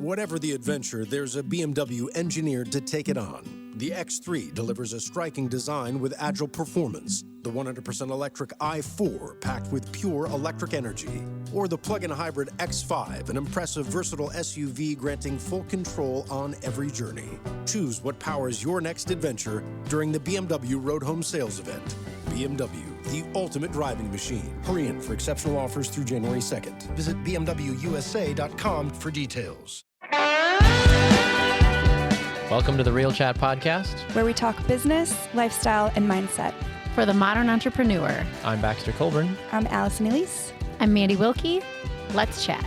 Whatever the adventure, there's a BMW engineered to take it on. The X3 delivers a striking design with agile performance. The 100% electric i4 packed with pure electric energy. Or the plug-in hybrid X5, an impressive versatile SUV granting full control on every journey. Choose what powers your next adventure during the BMW Road Home Sales Event. BMW, the ultimate driving machine. Hurry in for exceptional offers through January 2nd. Visit bmwusa.com for details. Welcome to the Real Chat Podcast, where we talk business, lifestyle, and mindset. For the modern entrepreneur. I'm Baxter Colburn. I'm Allyson Elise. I'm Mandi Wilkie. Let's chat.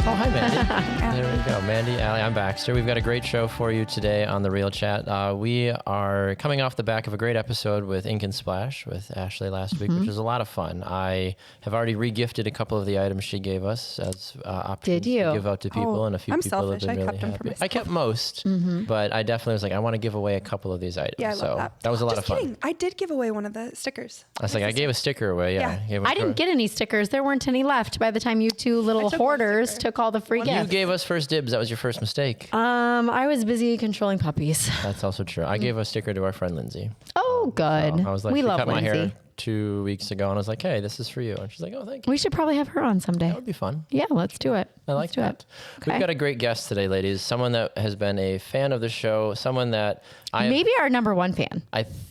Oh, hi, Mandi. There we go. Mandi, Allie, I'm Baxter. We've got a great show for you today on The Real Chat. We are coming off the back of a great episode with Ink and Splash with Ashley last week, which was a lot of fun. I have already re-gifted a couple of the items she gave us as options to give out to people, and a few people have been really happy. I kept most, but I definitely was like, I want to give away a couple of these items. Yeah, I love that was a lot of fun. Kidding. I did give away one of the stickers. I was like, I gave a sticker away. I didn't get any stickers. There weren't any left by the time you two little hoarders took all the free gifts. You gave us first dibs. That was your first mistake. I was busy controlling puppies. That's also true. I gave a sticker to our friend Lindsay. Oh, good. So I was like, we love cut Lindsay. my hair 2 weeks ago, and I was like, hey, this is for you. And she's like, oh, thank you. We should probably have her on someday. That would be fun. Yeah, let's do it. I like that. Okay. We've got a great guest today, ladies. Someone that has been a fan of the show. Someone that maybe our number one fan.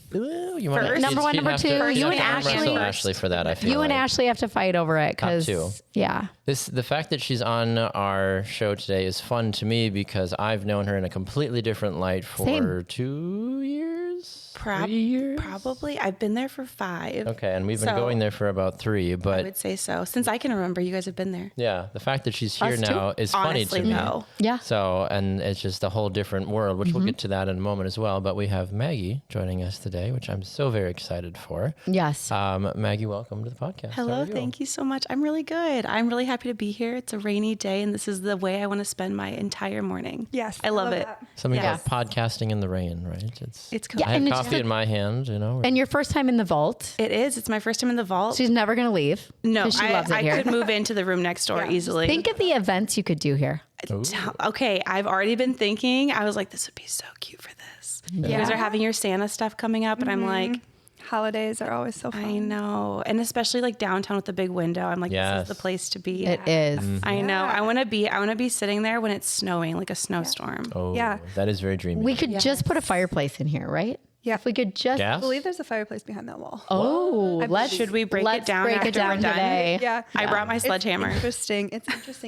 You want First. Number one, number two. You and Ashley for that. I feel you and Ashley have to fight over it because the fact that she's on our show today is fun to me because I've known her in a completely different light for 2 years. 3 years? Probably. I've been there for 5. Okay, and we've been going there for about 3, but I would say so. Since I can remember, you guys have been there. Yeah, the fact that she's here now is funny to me. Yeah. So, and it's just a whole different world, which we'll get to that in a moment as well. But we have Maggie joining us today, which I'm so very excited for. Yes. Maggie, welcome to the podcast. Hello, thank you so much. I'm really good. I'm really happy to be here. It's a rainy day, and this is the way I want to spend my entire morning. Yes. I love it. That. Something about podcasting in the rain, right? It's cool. I have coffee in my hand, you know. And your first time in the vault. It is. It's my first time in the vault. She's never going to leave. No, she loves it here. I could move into the room next door easily. Think of the events you could do here. Ooh. Okay, I've already been thinking. I was like, this would be so cute for this. Yeah. You guys are having your Santa stuff coming up, and I'm like, holidays are always so fun. I know. And especially like downtown with the big window. I'm like, this is the place to be. It is. I know. I want to be sitting there when it's snowing, like a snowstorm. Oh, Yeah. That is very dreamy. We could just put a fireplace in here, right? Yeah. If we could just... Gas? I believe there's a fireplace behind that wall. Oh, Should we break it down break after it down we're done? today. Yeah. I brought my sledgehammer. It's interesting.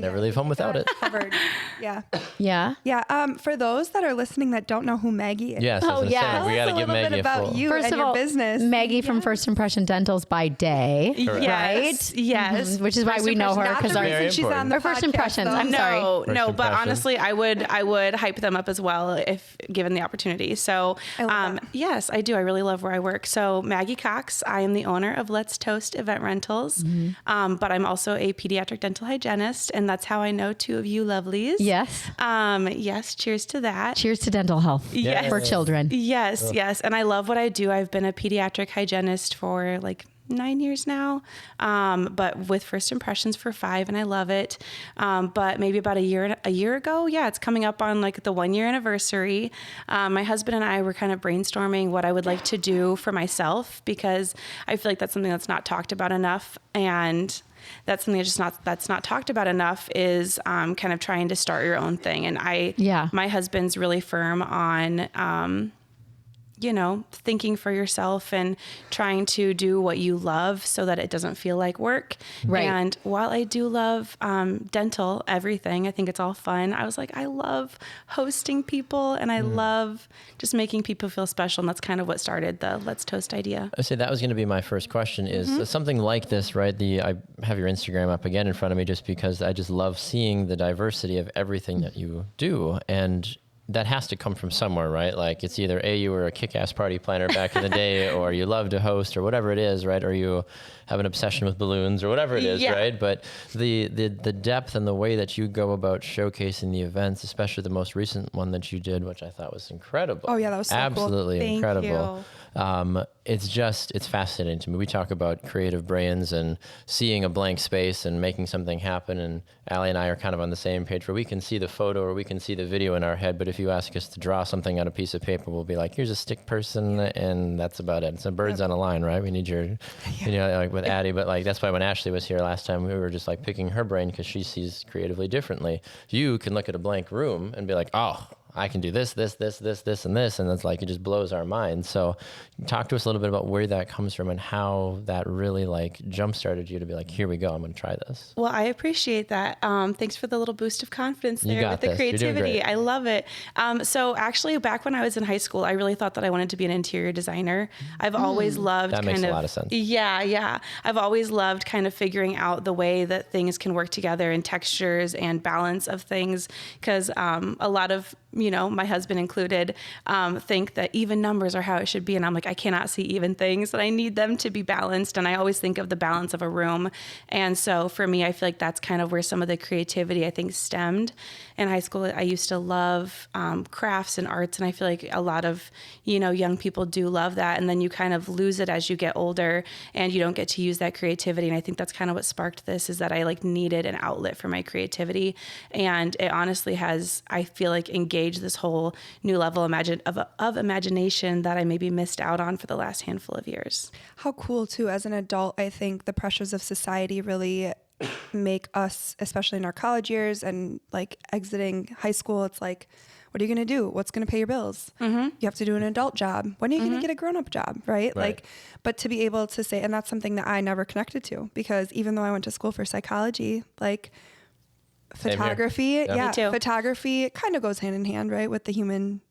Never leave home without it. Covered. Yeah. Yeah. Yeah. For those that are listening that don't know who Maggie is. Yes. We got to give Maggie a about full. you First and of your all, business. Maggie from First Impression Dentals by day. Yes. Right? Yes. Which is why we know her because Not the reason she's on the our first podcast, impressions. though. I'm sorry. No, but honestly, I would hype them up as well if given the opportunity. So, yes, I do. I really love where I work. So, Maggie Cox, I am the owner of Let's Toast Event Rentals, but I'm also a pediatric dental hygienist, and that's how I know 2 of you lovelies. Yes. Yes. Cheers to that. Cheers to dental health for children. Yes. Yes. And I love what I do. I've been a pediatric hygienist for like 9 years now, but with First Impressions for 5, and I love it. But maybe about a year ago, it's coming up on like the 1-year anniversary. My husband and I were kind of brainstorming what I would like to do for myself because I feel like that's something that's not talked about enough, and that's something that's not talked about enough is kind of trying to start your own thing. And my husband's really firm on thinking for yourself and trying to do what you love so that it doesn't feel like work. Right. And while I do love dental, everything, I think it's all fun. I was like, I love hosting people and I love just making people feel special. And that's kind of what started the Let's Toast idea. I say that was going to be my first question is something like this, right? I have your Instagram up again in front of me just because I just love seeing the diversity of everything that you do. And that has to come from somewhere, right? Like it's either you were a kick-ass party planner back in the day, or you love to host, or whatever it is, right? Or you have an obsession with balloons, or whatever it is, right? But the depth and the way that you go about showcasing the events, especially the most recent one that you did, which I thought was incredible. Oh yeah, that was so absolutely cool. incredible. It's fascinating to me. We talk about creative brains and seeing a blank space and making something happen. And Allie and I are kind of on the same page where we can see the photo or we can see the video in our head. But if you ask us to draw something on a piece of paper, we'll be like, here's a stick person and that's about it. It's a birds on a line, right? We need your, like with Addie, but like, that's why when Ashley was here last time, we were just like picking her brain because she sees creatively differently. You can look at a blank room and be like, oh, I can do this, and this. And it's like, it just blows our minds. So talk to us a little bit about where that comes from and how that really like jump-started you to be like, here we go, I'm going to try this. Well, I appreciate that. Thanks for the little boost of confidence there with the creativity. You're doing great. I love it. So actually back when I was in high school, I really thought that I wanted to be an interior designer. I've always loved that makes a lot of sense. Yeah. I've always loved kind of figuring out the way that things can work together and textures and balance of things. Because a lot of, my husband included, think that even numbers are how it should be. And I'm like, I cannot see even things, and I need them to be balanced. And I always think of the balance of a room. And so for me, I feel like that's kind of where some of the creativity, I think, stemmed. In high school, I used to love crafts and arts. And I feel like a lot of, young people do love that. And then you kind of lose it as you get older and you don't get to use that creativity. And I think that's kind of what sparked this, is that I like needed an outlet for my creativity. And it honestly has, I feel like, engaged this whole new level of imagination that I maybe missed out on for the last handful of years. How cool too, as an adult, I think the pressures of society really make us, especially in our college years and like exiting high school, it's like, what are you going to do? What's going to pay your bills? Mm-hmm. You have to do an adult job. When are you going to get a grown-up job? Right? Like, but to be able to say, and that's something that I never connected to, because even though I went to school for psychology, like photography, photography kind of goes hand in hand, right? With the human,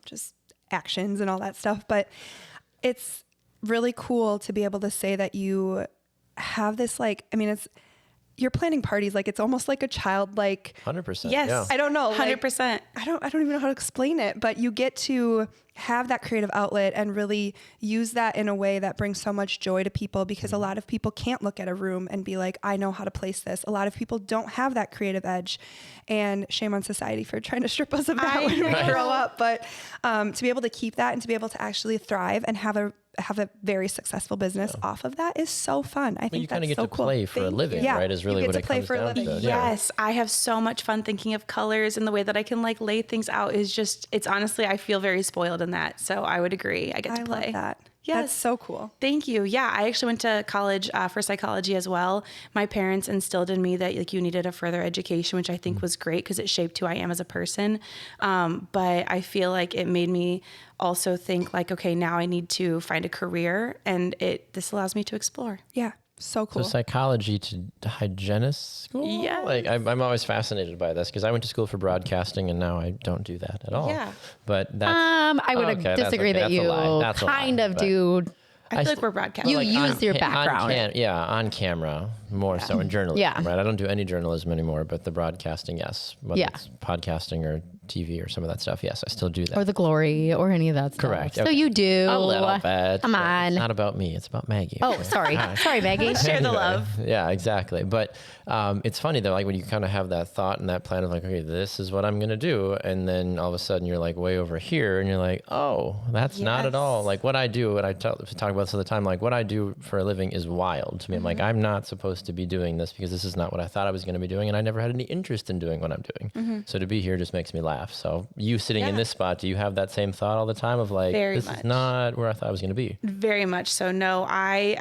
just actions and all that stuff. But it's really cool to be able to say that you have this, you're planning parties, like it's almost like a child, like 100%. Yes. Yeah. I don't know. 100%. I don't even know how to explain it, but you get to have that creative outlet and really use that in a way that brings so much joy to people, because a lot of people can't look at a room and be like, I know how to place this. A lot of people don't have that creative edge, and shame on society for trying to strip us of that when we grow up. But to be able to keep that and to be able to actually thrive and have a very successful business off of that is so fun. I think you kind of that's get so to cool. play for a living, right? Is really what it comes down to. Yes, I have so much fun thinking of colors, and the way that I can like lay things out is just, it's honestly, I feel very spoiled in that. So I would agree. I get to play. I love that. Yes. That's so cool. Thank you. Yeah, I actually went to college for psychology as well. My parents instilled in me that like you needed a further education, which I think was great because it shaped who I am as a person. But I feel like it made me also think like, okay, now I need to find a career, and this allows me to explore. Yeah. So cool. So psychology to hygienist school? Yeah. Like I'm always fascinated by this because I went to school for broadcasting and now I don't do that at all. Yeah. But that's... I would disagree that you kind of do. I feel like we're broadcasting. You use your background. On camera, more so in journalism. Yeah. Right? I don't do any journalism anymore, but the broadcasting, yes. Whether it's podcasting or TV or some of that stuff, yes, I still do that. Or the glory or any of that stuff. Correct. So Okay. you do. A little bit. Come on. It's not about me. It's about Maggie. Oh, sorry. Sorry, Maggie. Share the love. Yeah, exactly. But it's funny though, like when you kind of have that thought and that plan of like, okay, this is what I'm going to do. And then all of a sudden you're like way over here and you're like, oh, that's not at all. Like what I do, and I talk about this all the time, like what I do for a living is wild to me. I'm like, I'm not supposed to be doing this because this is not what I thought I was going to be doing. And I never had any interest in doing what I'm doing. So to be here just makes me laugh. So you sitting in this spot, do you have that same thought all the time of like, this is not where I thought I was going to be? Very much so. No, I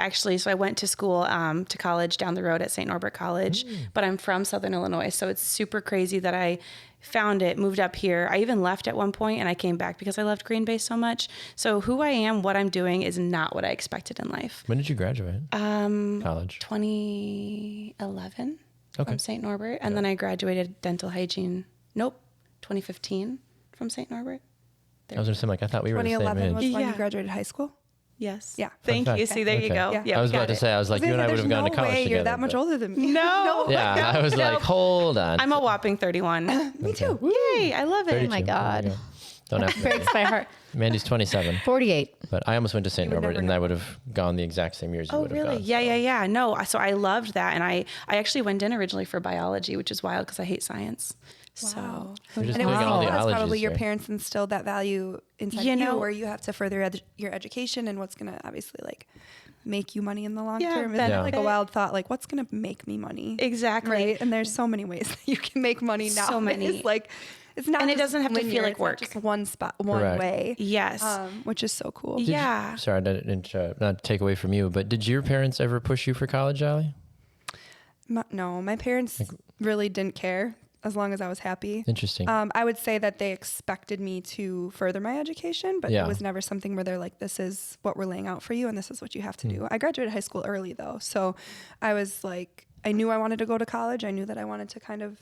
went to school, to college down the road at St. Norbert College, but I'm from Southern Illinois. So it's super crazy that I found it, moved up here. I even left at one point and I came back because I loved Green Bay so much. So who I am, what I'm doing is not what I expected in life. When did you graduate? College? 2011 from St. Norbert. And then I graduated dental hygiene. 2015 from St. Norbert. I was going to say, like, I thought we were the same 2011 age. was when you graduated high school? Yes. Yeah. Thank Okay. you. See, there you Okay. go. Yeah. I was got about to it. say, I was like, you and I would have gone to college way together. You're that much but- older than me. No. Yeah, I was like, hold on. I'm a whopping 31. Me too. Yay. I love it. 32. my God. There you go. Don't have to. Breaks my heart. Mandy's 27, 48. but I almost went to St. would Norbert, never and know. I would have gone the exact same years you Oh, would have really? gone. Yeah. No, so I loved that. And I actually went in originally for biology, which is wild because I hate science. So You're just And it was doing all the because probably ologies your here. parents instilled that value inside You you, know- where you have to further your education and what's going to obviously like make you money in the long Yeah, term. It's not like a benefit. wild thought, like what's going to make me money? Exactly. Right. And there's so many ways that you can make money now. So many. Like it's not, And it just doesn't have to feel linear, like it's not work. just one spot, one Correct. way. Yes. Which is so cool. Yeah. Sorry, I didn't not to take away from you, but did your parents ever push you for college, Allie? No, my parents really didn't care as long as I was happy. Interesting. I would say that they expected me to further my education, but Yeah. it was never something where they're like, this is what we're laying out for you and this is what you have to do. I graduated high school early though. So I was like, I knew I wanted to go to college. I knew that I wanted to kind of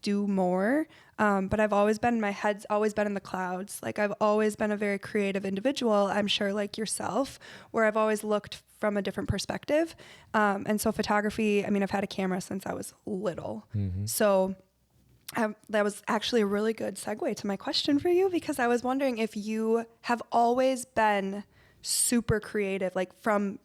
do more. But I've always been, my head's always been in the clouds. Like I've always been a very creative individual, I'm sure like yourself, where I've always looked from a different perspective. And so photography, I mean, I've had a camera since I was little. So that was actually a really good segue to my question for you, because I was wondering if you have always been super creative, like from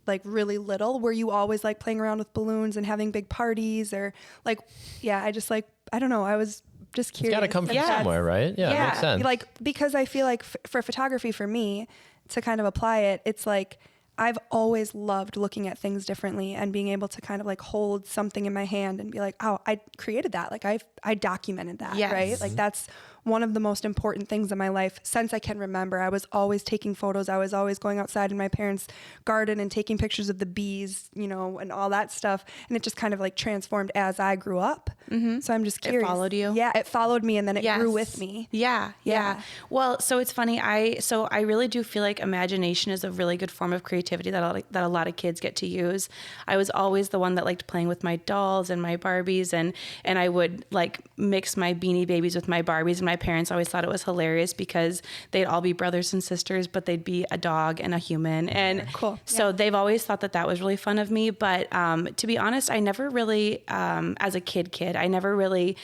like really little. Were you always like playing around with balloons and having big parties, or like, yeah, I don't know. I was just It's curious. got to come from if that's- somewhere, right? Yeah, yeah, makes sense. like, because I feel like for photography, for me to kind of apply it, it's like, I've always loved looking at things differently and being able to kind of like hold something in my hand and be like, oh, I created that. Like I documented that, Yes. right? Like that's one of the most important things in my life since I can remember. I was always taking photos. I was always going outside in my parents' garden and taking pictures of the bees, you know, and all that stuff. And it just kind of like transformed as I grew up. So I'm just curious. followed you? Yeah, it followed me and then it Yes. grew with me. Yeah. Yeah. Well, so it's funny. I really do feel like imagination is a really good form of creativity that a lot of kids get to use. I was always the one that liked playing with my dolls and my Barbies, and I would like mix my Beanie Babies with my Barbies, and my parents always thought it was hilarious because they'd all be brothers and sisters, but they'd be a dog and a human. And Cool. so they've always thought that was really fun of me. But to be honest, I never really, as a kid, I never really,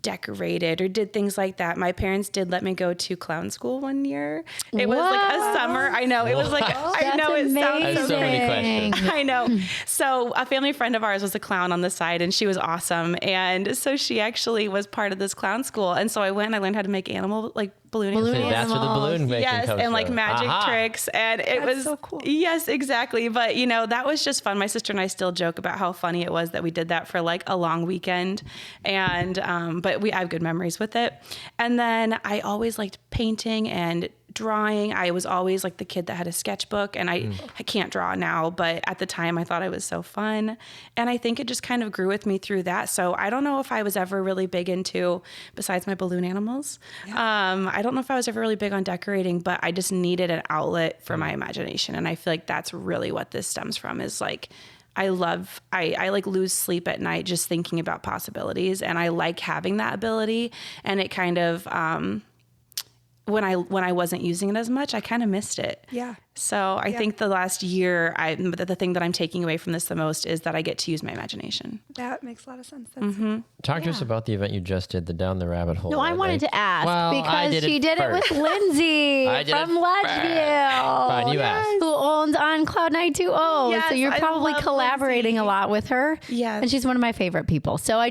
decorated or did things like that. My parents did let me go to clown school one year. It was like a summer. I know. It was like, I know it sounds I have so many questions. I know. So a family friend of ours was a clown on the side, and she was awesome. And so she actually was part of this clown school. And so I went and I learned how to make animal, like balloon See, that's where the balloon making Yes, comes and like from. magic Aha. tricks, and it That's was so cool. Yes, exactly. But that was just fun. My sister and I still joke about how funny it was that we did that for like a long weekend, and but I have good memories with it. And then I always liked painting and drawing. I was always like the kid that had a sketchbook, and I can't draw now, but at the time I thought it was so fun. And I think it just kind of grew with me through that. So I don't know if I was ever really big into, besides my balloon animals, I don't know if I was ever really big on decorating, but I just needed an outlet for my imagination. And I feel like that's really what this stems from, is like, I like lose sleep at night just thinking about possibilities, and I like having that ability. And it kind of, when I wasn't using it as much, I kind of missed it. Yeah. So I think the last year, the thing that I'm taking away from this the most is that I get to use my imagination. That makes a lot of sense. That's Talk to us about the event you just did, the Down the Rabbit Hole. No, I wanted to ask because she did it with Lindsay I did from it Ledgeville. Fine, you asked. Who owns On Cloud 920. Yes, so you're I probably love collaborating Lindsay. a lot with her. Yes. And she's one of my favorite people. So I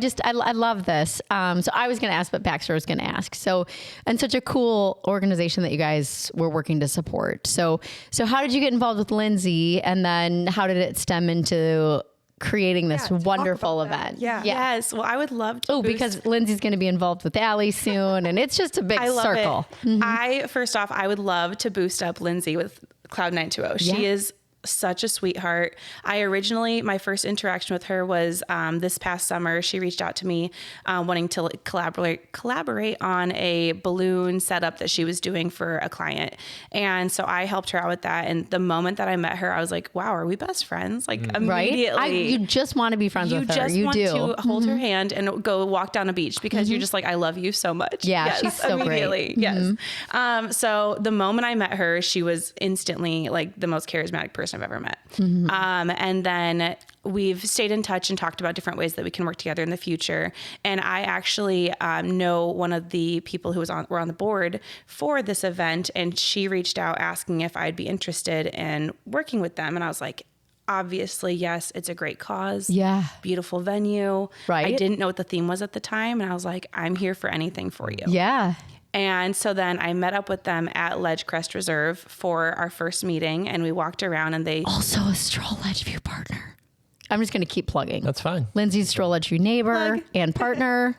love this. So I was going to ask, but Baxter was going to ask. So, and such a cool organization that you guys were working to support. So how did you get involved with Lindsay, and then how did it stem into creating this talk wonderful about that. event? Yeah. Yes. Well, I would love to. Oh, because Lindsay's going to be involved with Allie soon, and it's just a big I love circle. it. First off, I would love to boost up Lindsay with Cloud 920. She Yeah. is such a sweetheart. My first interaction with her was this past summer. She reached out to me wanting to collaborate on a balloon setup that she was doing for a client. And so I helped her out with that. And the moment that I met her, I was like, wow, are we best friends? Like immediately. Right? You just want to be friends with her. You just want to hold her hand and go walk down a beach because you're just like, I love you so much. Yeah, yes, she's so immediately. great. Yes. So the moment I met her, she was instantly like the most charismatic person I've ever met. And then we've stayed in touch and talked about different ways that we can work together in the future. And I actually know one of the people who were on the board for this event, and she reached out asking if I'd be interested in working with them. And I was like, obviously, yes, it's a great cause. Yeah. Beautiful venue. Right. I didn't know what the theme was at the time. And I was like, I'm here for anything for you. Yeah. And so then I met up with them at Ledge Crest Reserve for our first meeting, and we walked around, and they also a Stroll Ledgeview partner. I'm just going to keep plugging. That's fine. Lindsay's Stroll Ledgeview neighbor and partner.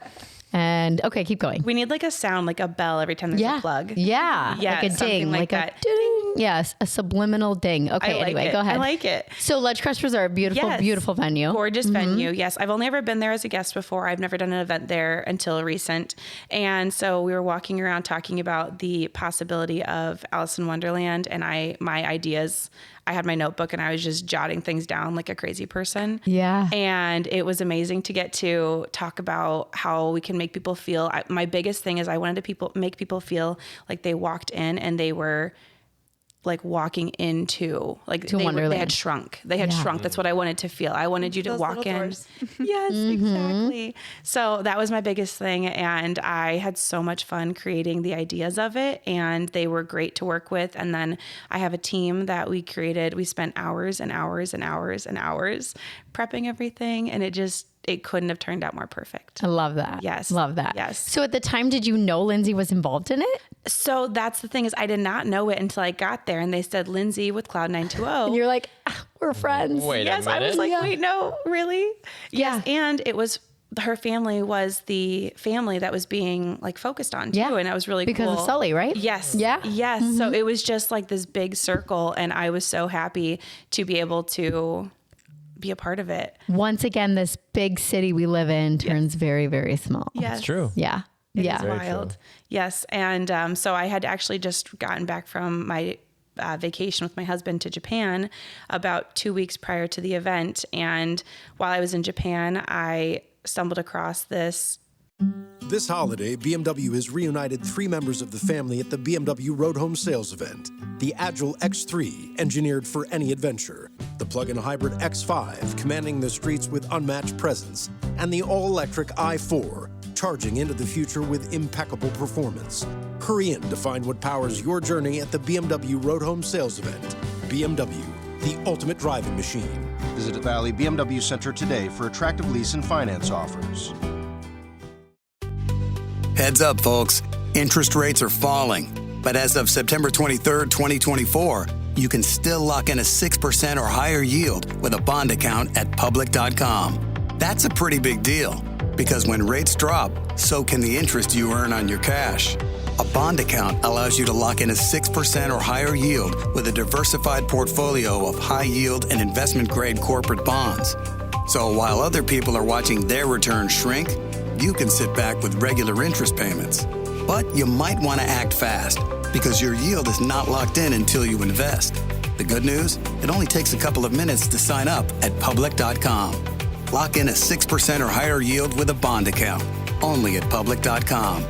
And okay, keep going. We need like a sound, like a bell every time there's a plug. Yeah. Yeah. Like a ding. Like that. A ding. Yes. A subliminal ding. Okay. Anyway, go ahead. I like it. So Ledge Crest Reserve, beautiful venue. Gorgeous venue. Yes. I've only ever been there as a guest before. I've never done an event there until recent. And so we were walking around talking about the possibility of Allyson Wonderland, and my ideas. I had my notebook and I was just jotting things down like a crazy person. Yeah. And it was amazing to get to talk about how we can make people feel. My biggest thing is I wanted to make people feel like they walked in and they were like walking into like they had shrunk. They had shrunk. That's what I wanted to feel. I wanted you to walk in. Yes, exactly. So that was my biggest thing. And I had so much fun creating the ideas of it, and they were great to work with. And then I have a team that we created. We spent hours and hours and hours and hours prepping everything. And it couldn't have turned out more perfect. I love that. Yes. Love that. Yes. So at the time, did you know Lindsay was involved in it? So that's the thing is I did not know it until I got there, and they said Lindsay with Cloud 920. And you're like, we're friends. Wait a minute. I was like, wait, no, really? Yes. Yeah. And it was, her family was the family that was being like focused on too. Yeah. And it was really because cool. of Sully, right? Yes. Yeah. Yes. So it was just like this big circle, and I was so happy to be able to be a part of it. Once again, this big city we live in turns very, very small. Yes. It's true. Yeah. It's Very wild. true. Yes. And so I had actually just gotten back from my vacation with my husband to Japan about 2 weeks prior to the event. And while I was in Japan, I stumbled across this. This holiday, BMW has reunited 3 members of the family at the BMW Road Home Sales event. The Agile X3, engineered for any adventure. The plug-in hybrid X5, commanding the streets with unmatched presence. And the all-electric i4, charging into the future with impeccable performance. Hurry in to find what powers your journey at the BMW Road Home Sales event. BMW, the ultimate driving machine. Visit Valley BMW Center today for attractive lease and finance offers. Heads up, folks. Interest rates are falling. But as of September 23rd, 2024, you can still lock in a 6% or higher yield with a bond account at public.com. That's a pretty big deal, because when rates drop, so can the interest you earn on your cash. A bond account allows you to lock in a 6% or higher yield with a diversified portfolio of high yield and investment grade corporate bonds. So while other people are watching their returns shrink, you can sit back with regular interest payments. But you might want to act fast, because your yield is not locked in until you invest. The good news? It only takes a couple of minutes to sign up at public.com. Lock in a 6% or higher yield with a bond account, only at public.com.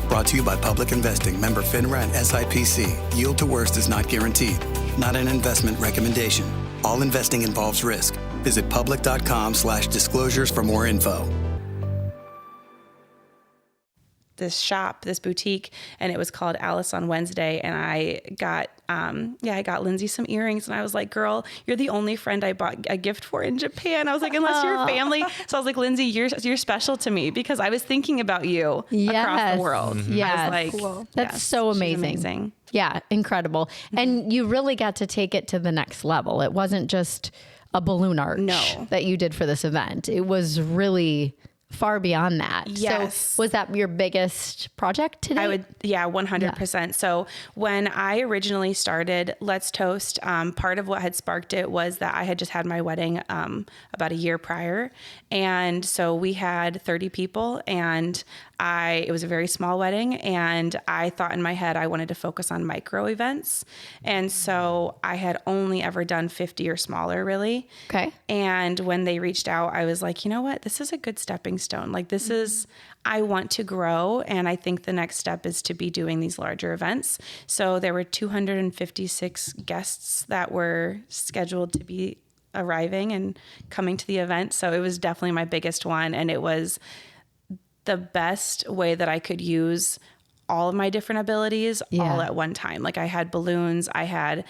Brought to you by Public Investing, member FINRA and SIPC. Yield to worst is not guaranteed. Not an investment recommendation. All investing involves risk. Visit public.com/disclosures for more info. This boutique, and it was called Alice on Wednesday. And I got Lindsay some earrings, and I was like, girl, you're the only friend I bought a gift for in Japan. I was like, unless you're family. So I was like, Lindsay, you're special to me, because I was thinking about you across the world. Yes. I was like, Cool. That's so amazing. Yeah. Incredible. And you really got to take it to the next level. It wasn't just a balloon arch that you did for this event. It was really far beyond that. Yes. So was that your biggest project today? 100%. So when I originally started Let's Toast, part of what had sparked it was that I had just had my wedding about a year prior. And so we had 30 people, and it was a very small wedding, and I thought in my head I wanted to focus on micro events. And so I had only ever done 50 or smaller, really. Okay. And when they reached out, I was like, you know what? This is a good stepping stone. Like, this is, I want to grow. And I think the next step is to be doing these larger events. So there were 256 guests that were scheduled to be arriving and coming to the event. So it was definitely my biggest one. And it was the best way that I could use all of my different abilities all at one time. Like, I had balloons, I had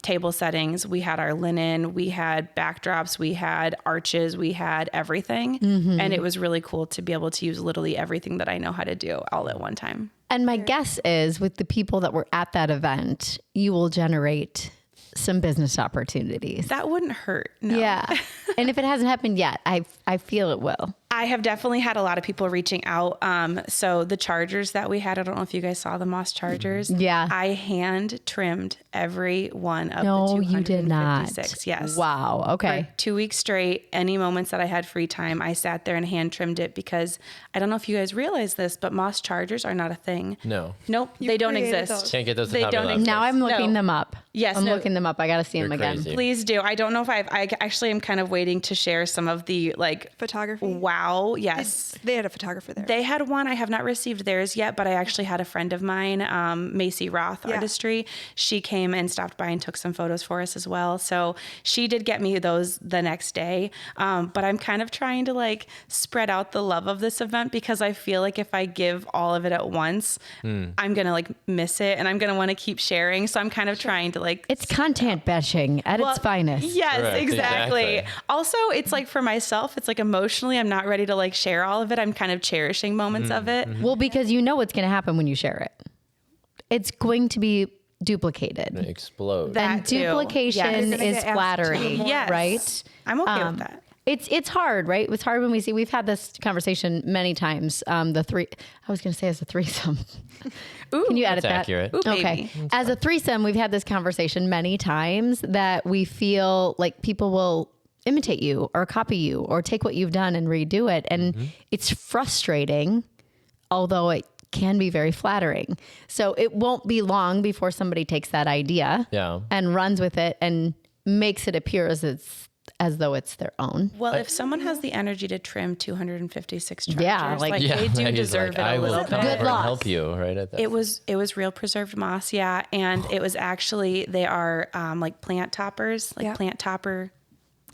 table settings, we had our linen, we had backdrops, we had arches, we had everything. And it was really cool to be able to use literally everything that I know how to do all at one time. And my guess is with the people that were at that event, you will generate some business opportunities. That wouldn't hurt. No. Yeah. And if it hasn't happened yet, I feel it will. I have definitely had a lot of people reaching out. So the chargers that we had, I don't know if you guys saw the moss chargers. Yeah. I hand trimmed every one of the No, 256. you did not. Yes. Wow. Okay. For 2 weeks straight, any moments that I had free time, I sat there and hand trimmed it, because I don't know if you guys realize this, but moss chargers are not a thing. No. Nope. They don't created exist. those. Can't get those. They at Hobby don't Lobby. Now I'm looking them up. Yes, I'm no. looking them up. I got to see them They're again. crazy. Please do. I don't know if I actually am kind of waiting to share some of the Photography. Wow. Yes. They had a photographer there. They had one. I have not received theirs yet, but I actually had a friend of mine, Macy Roth Artistry. She came and stopped by and took some photos for us as well. So she did get me those the next day. But I'm kind of trying to spread out the love of this event, because I feel like if I give all of it at once, I'm going to miss it, and I'm going to want to keep sharing. So I'm kind of trying to It's content bashing at its finest. Yes, Correct, exactly. exactly. Also, it's for myself, it's emotionally, I'm not ready to share all of it. I'm kind of cherishing moments of it. Well, because you know what's going to happen when you share it. It's going to be duplicated. Explode. And too. duplication Yes. You're gonna is get asked to flattery, do more. Yes. right? I'm okay with that. It's hard, right? It's hard when we've had this conversation many times. I was going to say as a threesome. Ooh, Can you edit That's that? accurate. Ooh, Okay. baby. As a threesome, we've had this conversation many times that we feel like people will imitate you or copy you or take what you've done and redo it. And it's frustrating, although it can be very flattering. So it won't be long before somebody takes that idea and runs with it and makes it appear as though it's their own. Well, if someone has the energy to trim 256 chargers, Yeah, they do Maggie's deserve it I a will little come bit. over and help you right at that. It was real preserved moss, yeah, and it was actually, they are plant toppers, plant topper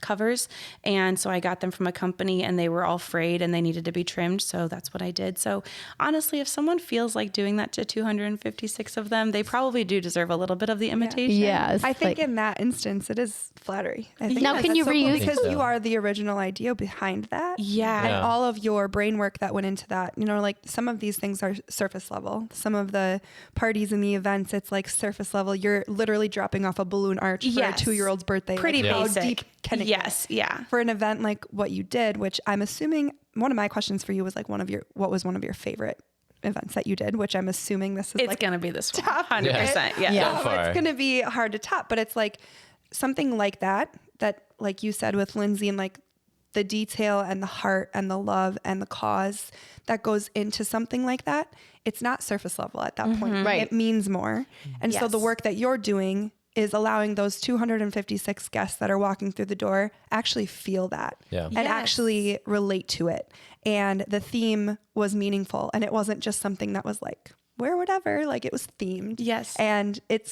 covers, and so I got them from a company, and they were all frayed and they needed to be trimmed, so that's what I did. So honestly, if someone feels like doing that to 256 of them, they probably do deserve a little bit of the imitation. Yes. I think in that instance, it is flattery. I think Now, that's can you so cool reuse- because I think so. you are the original idea behind that. Yeah. And Yeah. all of your brain work that went into that. Some of these things are surface level. Some of the parties and the events, it's surface level. You're literally dropping off a balloon arch for Yes. a 2-year-old's birthday. Pretty How basic. deep can it Yes, get? yeah. For an event like what you did, which I'm assuming one of my questions for you was what was one of your favorite events that you did, which I'm assuming this is It's going to be this one. top 100%. Yeah. Yeah. So far. It's going to be hard to top, but it's something like that, like you said with Lindsay, and the detail and the heart and the love and the cause that goes into something like that. It's not surface level at that point. Right. It means more. And so the Yes. work that you're doing is allowing those 256 guests that are walking through the door actually feel that Yeah. and actually relate to it. And the theme was meaningful, and it wasn't just something that was wear whatever, it was themed. Yes. And it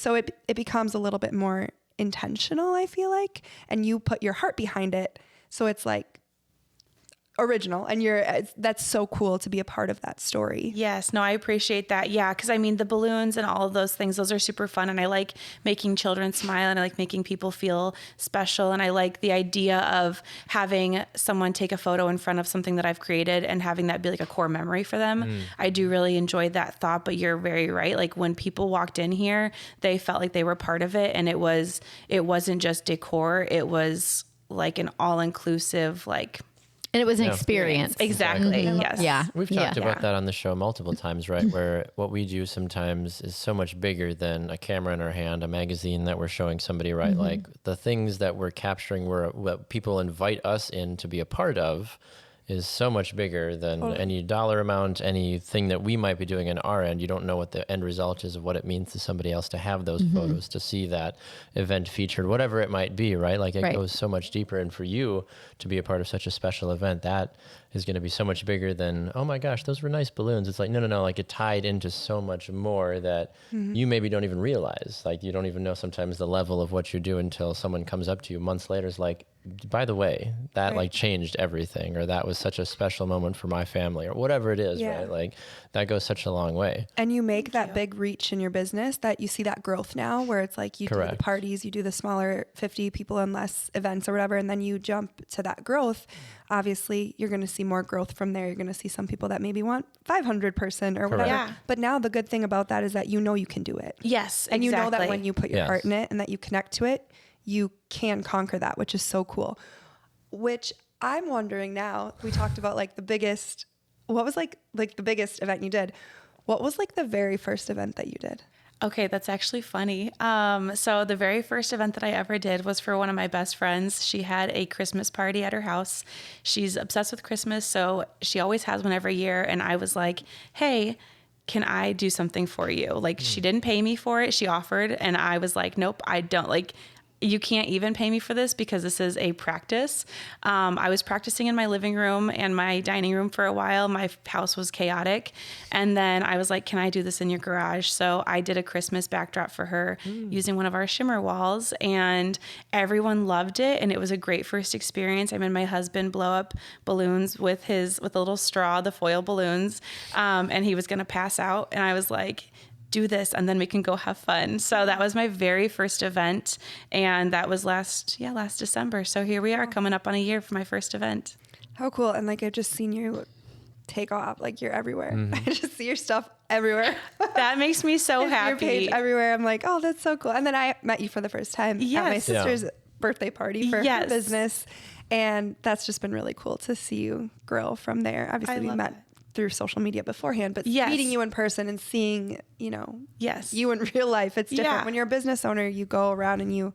becomes a little bit more intentional, I feel like, and you put your heart behind it. So it's original, and that's so cool to be a part of that story. Yes, no, I appreciate that. Yeah, because the balloons and all of those things, those are super fun. And I like making children smile, and I like making people feel special. And I like the idea of having someone take a photo in front of something that I've created and having that be a core memory for them. I do really enjoy that thought, but you're very right. When people walked in here, they felt like they were part of it. And it wasn't just decor. It was an all-inclusive, And it was an experience. Exactly. Yes. Yeah. We've talked about that on the show multiple times, right? Where what we do sometimes is so much bigger than a camera in our hand, a magazine that we're showing somebody, right? Like the things that we're capturing, what people invite us in to be a part of, is so much bigger than any dollar amount, anything that we might be doing on our end. You don't know what the end result is of what it means to somebody else to have those photos, to see that event featured, whatever it might be, right? Like it goes so much deeper. And for you to be a part of such a special event, that is going to be so much bigger than, oh my gosh, those were nice balloons. It's like, no, like it tied into so much more that you maybe don't even realize. Like you don't even know sometimes the level of what you do until someone comes up to you months later is like, by the way, that like changed everything, or that was such a special moment for my family, or whatever it is, right? Like that goes such a long way. And you make that big reach in your business that you see that growth now, where it's like you do the parties, you do the smaller 50 people and less events or whatever, and then you jump to that growth. Obviously, you're going to see more growth from there. You're going to see some people that maybe want 500 person or whatever. Yeah. But now the good thing about that is that you know you can do it. Yes, And you know that when you put your heart in it and that you connect to it, you can conquer that, which is so cool. Which I'm wondering now, we talked about like the biggest, what was like the biggest event you did? What was like the very first event that you did? Okay, that's actually funny. So the very first event that I ever did was for one of my best friends. She had a Christmas party at her house. She's obsessed with Christmas, so she always has one every year. And I was like, hey, can I do something for you? Like she didn't pay me for it. She offered, and I was like, nope, I don't. Like, you can't even pay me for this because this is a practice. I was practicing in my living room and my dining room for a while. My house was chaotic. And then I was like, can I do this in your garage? So I did a Christmas backdrop for her using one of our shimmer walls, and everyone loved it. And it was a great first experience. I made my husband blow up balloons with a little straw, the foil balloons. And he was going to pass out. And I was like, do this and then we can go have fun. So that was my very first event, and that was last December. So here we are coming up on a year for my first event. How cool. And like I've just seen you take off, like you're everywhere. I just see your stuff everywhere. That makes me so happy. Your page everywhere. I'm like, oh, that's so cool. And then I met you for the first time at my sister's birthday party for her business. And that's just been really cool to see you grow from there. Obviously we met through social media beforehand, but meeting you in person and seeing, you in real life, it's different. When you're a business owner, you go around and you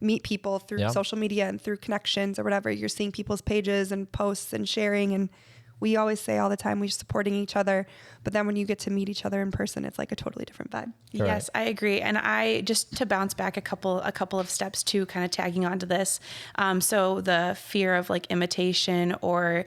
meet people through social media and through connections or whatever. You're seeing people's pages and posts and sharing. And we always say all the time, we're supporting each other. But then when you get to meet each other in person, it's like a totally different vibe. Yes, I agree. And I just to bounce back a couple of steps too, kind of tagging onto this. So the fear of like imitation or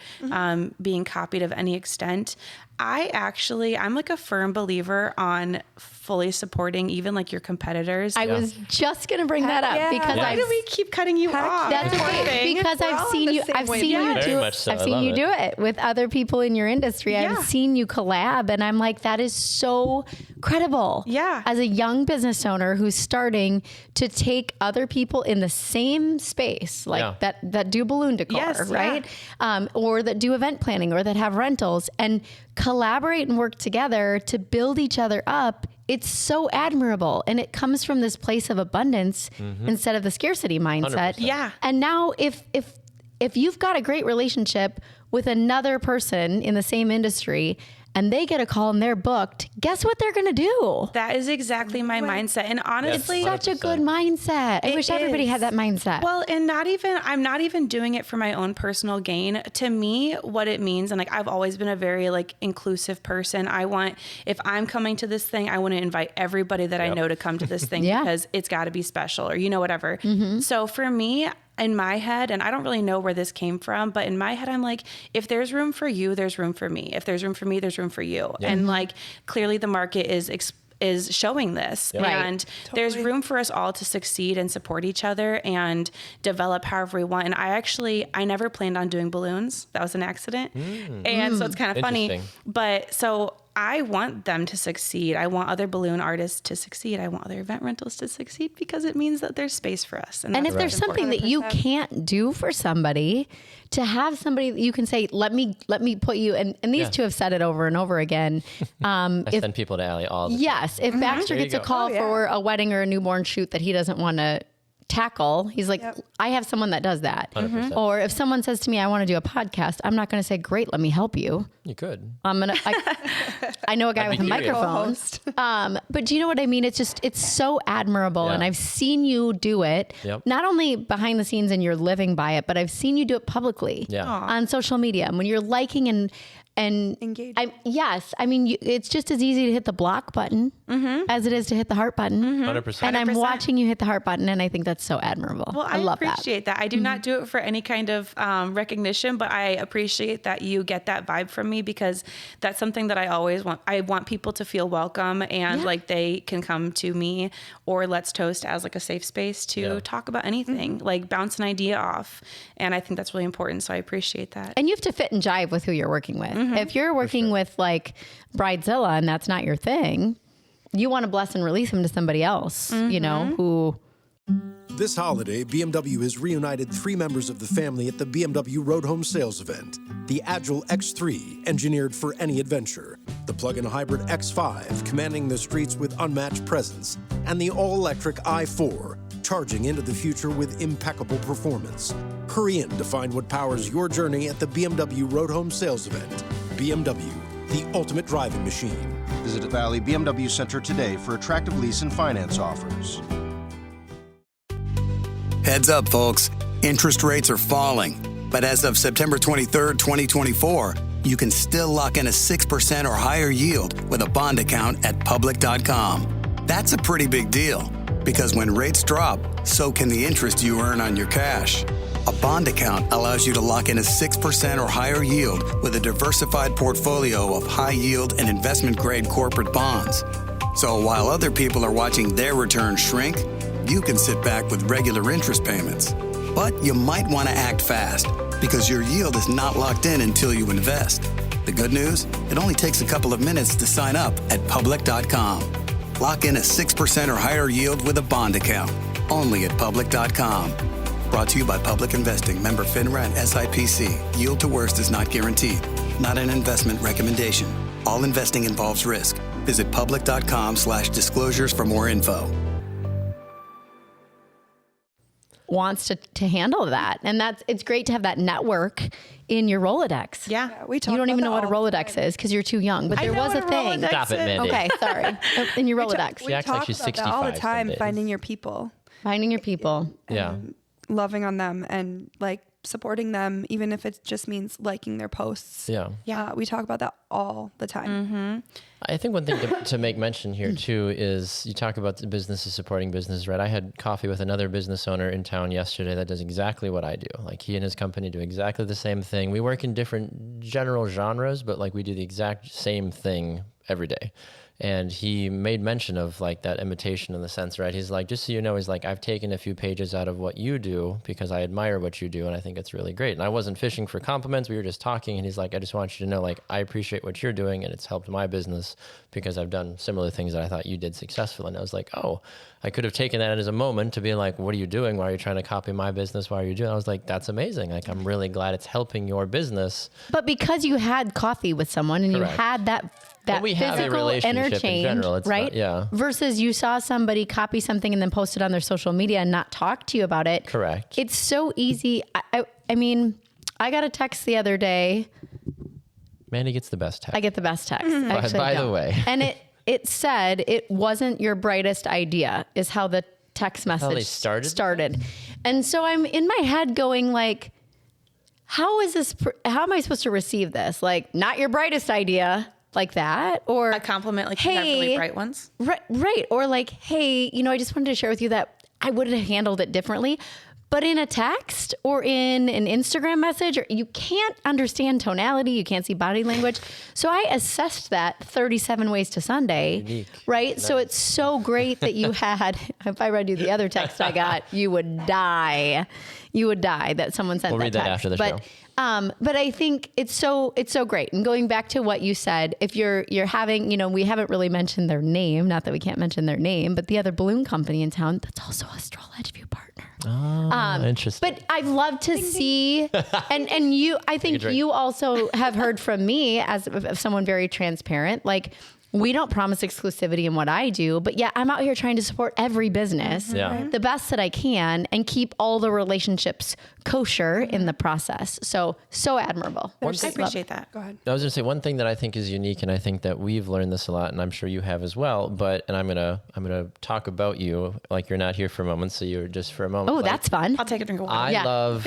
being copied of any extent. I'm like a firm believer on fully supporting even like your competitors. I was just going to bring that up because why do we keep cutting you off? That's okay because I've seen you do it with other people in your industry. I've seen you collab and I'm like, that is so credible. Yeah. As a young business owner who's starting to take other people in the same space, like that do balloon decor, right? Or that do event planning or that have rentals and collaborate and work together to build each other up. It's so admirable. And it comes from this place of abundance instead of the scarcity mindset. 100%. Yeah. And now if you've got a great relationship with another person in the same industry and they get a call and they're booked, guess what they're going to do? That is exactly my mindset. And honestly, it's such a good mindset. I wish everybody had that mindset. Well, and I'm not even doing it for my own personal gain. To me, what it means, and like I've always been a very like inclusive person. If I'm coming to this thing, I want to invite everybody that I know to come to this thing because it's got to be special or whatever. So for me, in my head, and I don't really know where this came from, but in my head, I'm like, if there's room for you, there's room for me. If there's room for me, there's room for you. Yeah. And like, clearly the market is showing this. Right. And there's room for us all to succeed and support each other and develop however we want. And I never planned on doing balloons. That was an accident. And so it's kind of funny, but so I want them to succeed. I want other balloon artists to succeed. I want other event rentals to succeed because it means that there's space for us. And if there's something that you can't do for somebody, to have somebody that you can say, let me put you, and these two have said it over and over again. I send people to Allie all the time. Yes. If Baxter gets a call for a wedding or a newborn shoot that he doesn't want to tackle. He's like, I have someone that does that. 100%. Or if someone says to me, I want to do a podcast, I'm not going to say, great, let me help you. You could. I know a guy with a microphone. But do you know what I mean? It's so admirable. And I've seen you do it, not only behind the scenes and you're living by it, but I've seen you do it publicly on social media. And when you're liking and engage. It's just as easy to hit the block button as it is to hit the heart button. 100%. And I'm watching you hit the heart button, and I think that's so admirable. Well, I love appreciate that. I do not do it for any kind of recognition, but I appreciate that you get that vibe from me, because that's something that I always want. I want people to feel welcome and like they can come to me or Let's Toast as like a safe space to talk about anything, like bounce an idea off. And I think that's really important. So I appreciate that. And you have to fit and jive with who you're working with. If you're working with like Bridezilla and that's not your thing, you want to bless and release them to somebody else, you know, who... This holiday, BMW has reunited 3 members of the family at the BMW Road Home Sales event. The Agile X3, engineered for any adventure. The plug-in hybrid X5, commanding the streets with unmatched presence. And the all-electric i4, charging into the future with impeccable performance. Hurry in to find what powers your journey at the BMW Road Home Sales event. BMW, the ultimate driving machine. Visit Valley BMW Center today for attractive lease and finance offers. Heads up, folks. Interest rates are falling. But as of September 23rd, 2024, you can still lock in a 6% or higher yield with a bond account at public.com. That's a pretty big deal, because when rates drop, so can the interest you earn on your cash. A bond account allows you to lock in a 6% or higher yield with a diversified portfolio of high yield and investment grade corporate bonds. So while other people are watching their returns shrink, you can sit back with regular interest payments. But you might want to act fast, because your yield is not locked in until you invest. The good news? It only takes a couple of minutes to sign up at public.com. Lock in a 6% or higher yield with a bond account, only at public.com. Brought to you by Public Investing, member FINRA and SIPC. Yield to worst is not guaranteed. Not an investment recommendation. All investing involves risk. Visit public.com/disclosures for more info. Wants to handle that. And it's great to have that network in your Rolodex. Yeah. We talk You don't even know about what a that all the Rolodex time. is because you're too young, but there know was a what a thing. Rolodex Stop it, Mandy. Okay, sorry. In your Rolodex. She acts like talk she's about that all the 65 time, some days. finding your people, Finding your people. Yeah. loving on them, and like supporting them, even if it just means liking their posts. Yeah. We talk about that all the time. I think one thing to make mention here too is you talk about the businesses supporting business, right? I had coffee with another business owner in town yesterday that does exactly what I do. Like he and his company do exactly the same thing. We work in different general genres, but like we do the exact same thing every day. And he made mention of like that imitation in the sense, right? He's like, just so you know, he's like, I've taken a few pages out of what you do because I admire what you do. And I think it's really great. And I wasn't fishing for compliments. We were just talking. And he's like, I just want you to know, like, I appreciate what you're doing. And it's helped my business because I've done similar things that I thought you did successful. And I was like, oh, I could have taken that as a moment to be like, what are you doing? Why are you trying to copy my business? Why are you doing? I was like, that's amazing. Like, I'm really glad it's helping your business. But because you had coffee with someone and Correct. you had that we have a physical relationship in interchange, general. It's right? not- yeah. Versus you saw somebody copy something and then post it on their social media and not talk to you about it. Correct. It's so easy. I mean, I got a text the other day. Mandy gets the best text. I get the best text. I actually by the don't. way. And it said it wasn't your brightest idea is how the text message they started? And so I'm in my head going like, how am I supposed to receive this? Like, not your brightest idea, like that, or A compliment, like you have really bright ones. right. Or like, hey, I just wanted to share with you that I would have handled it differently. But in a text or in an Instagram message, you can't understand tonality. You can't see body language. So I assessed that 37 ways to Sunday, Unique. right? Nice. So it's so great that you had, if I read you the other text I got, you would die. You would die that someone sent We'll that read text. that after the show. But I think it's so great. And going back to what you said, if you're having, we haven't really mentioned their name, not that we can't mention their name, but the other balloon company in town, that's also a Stroll Edgeview partner. Interesting. But I'd love to see, and you, I think you also have heard from me as someone very transparent, like we don't promise exclusivity in what I do, but yet I'm out here trying to support every business the best that I can and keep all the relationships kosher in the process. So admirable. I appreciate that. Go ahead. I was going to say one thing that I think is unique, and I think that we've learned this a lot, and I'm sure you have as well. And I'm gonna talk about you like you're not here for a moment, so you're just for a moment. Oh, like, that's fun. I'll take a drink of water. I love.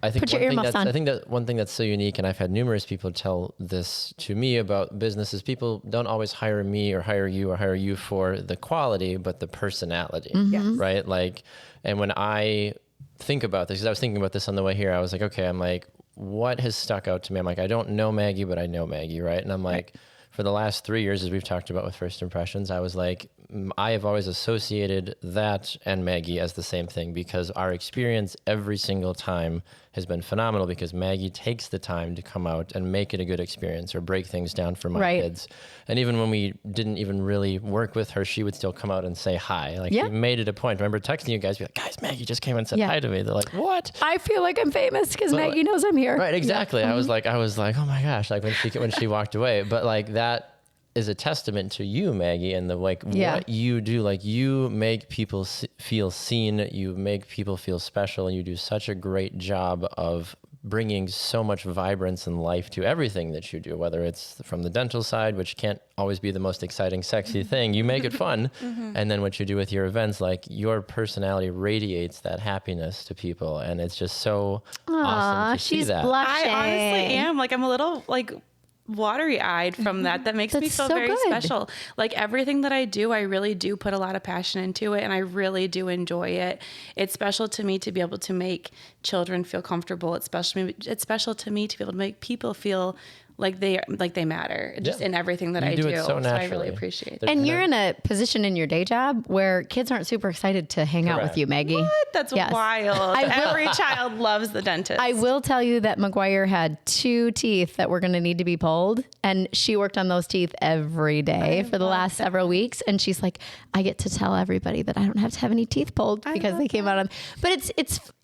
I think Put your earmuffs on. I think that one thing that's so unique, and I've had numerous people tell this to me about businesses. People don't always hire me or hire you for the quality, but the personality, right? Like, and when I think about this, because I was thinking about this on the way here, I was like, okay, I'm like, what has stuck out to me? I'm like, I don't know Maggie, but I know Maggie, right? And I'm like, for the last 3 years, as we've talked about with First Impressions, I was like, I have always associated that and Maggie as the same thing, because our experience every single time has been phenomenal, because Maggie takes the time to come out and make it a good experience or break things down for my kids. And even when we didn't even really work with her, she would still come out and say hi. Like, we made it a point. I remember texting you guys, be like, guys, Maggie just came and said hi to me. They're like, what? I feel like I'm famous because Maggie knows I'm here. Right, exactly. I was like, oh my gosh, like when she walked away. But like that is a testament to you, Maggie, and the what you do. Like, you make people feel seen, you make people feel special, and you do such a great job of bringing so much vibrance and life to everything that you do, whether it's from the dental side, which can't always be the most exciting, sexy thing. You make it fun. And then what you do with your events, like, your personality radiates that happiness to people. And it's just so awesome to see she's that. blushing. I honestly am. Like, I'm a little like watery-eyed from that. That makes me That's feel so very good. special. Like, everything that I do, I really do put a lot of passion into it, and I really do enjoy it. It's special to me to be able to make children feel comfortable. It's special to me to be able to make people feel like they matter just in everything that I do. It so I naturally. really appreciate it. And you're in a position in your day job where kids aren't super excited to hang out with you, Maggie. What? That's wild. Every child loves the dentist. I will tell you that McGuire had 2 teeth that were going to need to be pulled, and she worked on those teeth every day for the last several weeks. And she's like, I get to tell everybody that I don't have to have any teeth pulled because they came out on. But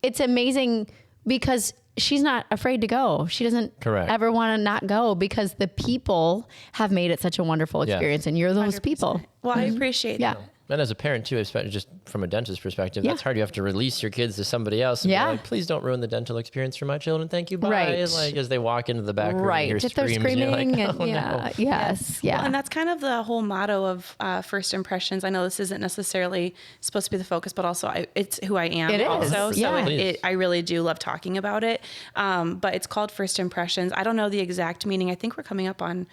it's amazing because she's not afraid to go. She doesn't ever want to not go because the people have made it such a wonderful experience, and you're those 100%. people. Well, I appreciate that. And as a parent too, especially just from a dentist perspective, that's hard. You have to release your kids to somebody else. And be like, please don't ruin the dental experience for my children. Thank you. Bye. Right. Like, as they walk into the back room, and hear If they're screams, screaming, and you're like, and no. Well, and that's kind of the whole motto of First Impressions. I know this isn't necessarily supposed to be the focus, but also it's who I am. It is. Also, Yeah. so I really do love talking about it. But it's called First Impressions. I don't know the exact meaning. I think we're coming up on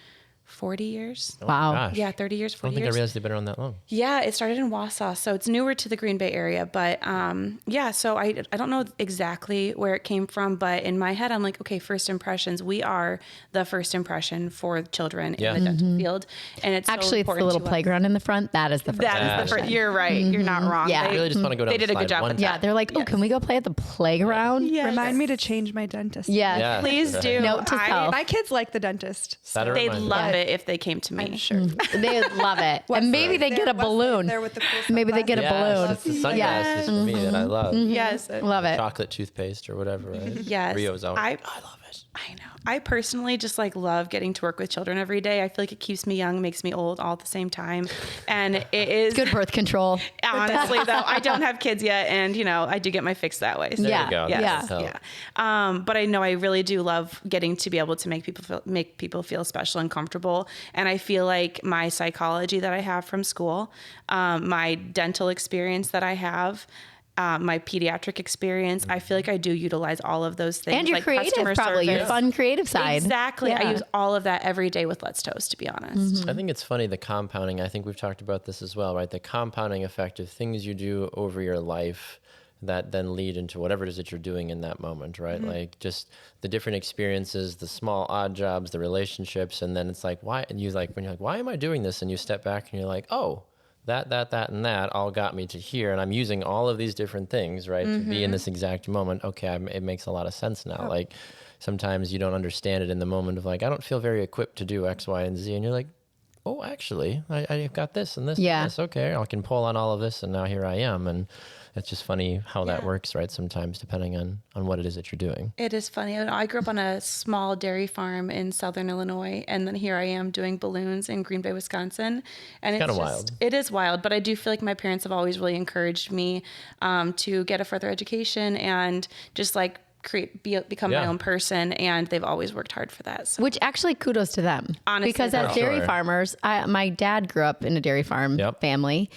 40 years. Wow. Gosh. Yeah, 30 years, 40 I don't think years. I realized they've been around that long. Yeah, it started in Wausau, so it's newer to the Green Bay area. But so I don't know exactly where it came from, but in my head, I'm like, okay, First Impressions. We are the first impression for children in the dental field, and it's Actually, so it's the important little to us. playground in the front. That is the first. That is the first. You're right. You're not wrong. Yeah. I really just want to go down They did a the good slide job one with time. Yeah, they're like, oh, can we go play at the playground? Yes. Remind me to change my dentist. Yeah. Please do. Note to self. My kids like the dentist. Set a They'd reminder. love it if they came to me. I'm sure. They love it. And maybe they get a balloon. There with the cool Maybe they get a balloon. It's the sunglasses for me that I love. Yes. Love it. Chocolate toothpaste or whatever, right? Yes. Rio's out. I love it. I know. I personally just love getting to work with children every day. I feel like it keeps me young, makes me old all at the same time. And it is Good birth control. honestly though, I don't have kids yet, and I do get my fix that way. So, Yeah. you go. yes, That's yeah. But I know I really do love getting to be able to make people feel special and comfortable. And I feel like my psychology that I have from school, my dental experience that I have, my pediatric experience, I feel like I do utilize all of those things. And your like creative, customer probably. Your service. fun creative side. Exactly. Yeah. I use all of that every day with Let's Toast, to be honest. I think it's funny, the compounding. I think we've talked about this as well, right? The compounding effect of things you do over your life that then lead into whatever it is that you're doing in that moment, right? Like, just the different experiences, the small odd jobs, the relationships, and then it's like, why? And you when you're like, why am I doing this? And you step back and you're like, oh, that, and that all got me to here. And I'm using all of these different things, right, to be in this exact moment. Okay, it makes a lot of sense now. Like, sometimes you don't understand it in the moment of I don't feel very equipped to do X, Y, and Z. And you're like, oh, actually, I've got this and this and this. Okay, I can pull on all of this, and now here I am. And It's just funny how that works, right? Sometimes depending on what it is that you're doing. It is funny. I grew up on a small dairy farm in Southern Illinois, and then here I am doing balloons in Green Bay, Wisconsin. And it's kinda just wild. It is wild, but I do feel like my parents have always really encouraged me to get a further education and just like become my own person, and they've always worked hard for that. So. Which actually kudos to them. Honestly, because as dairy farmers, my dad grew up in a dairy farm family.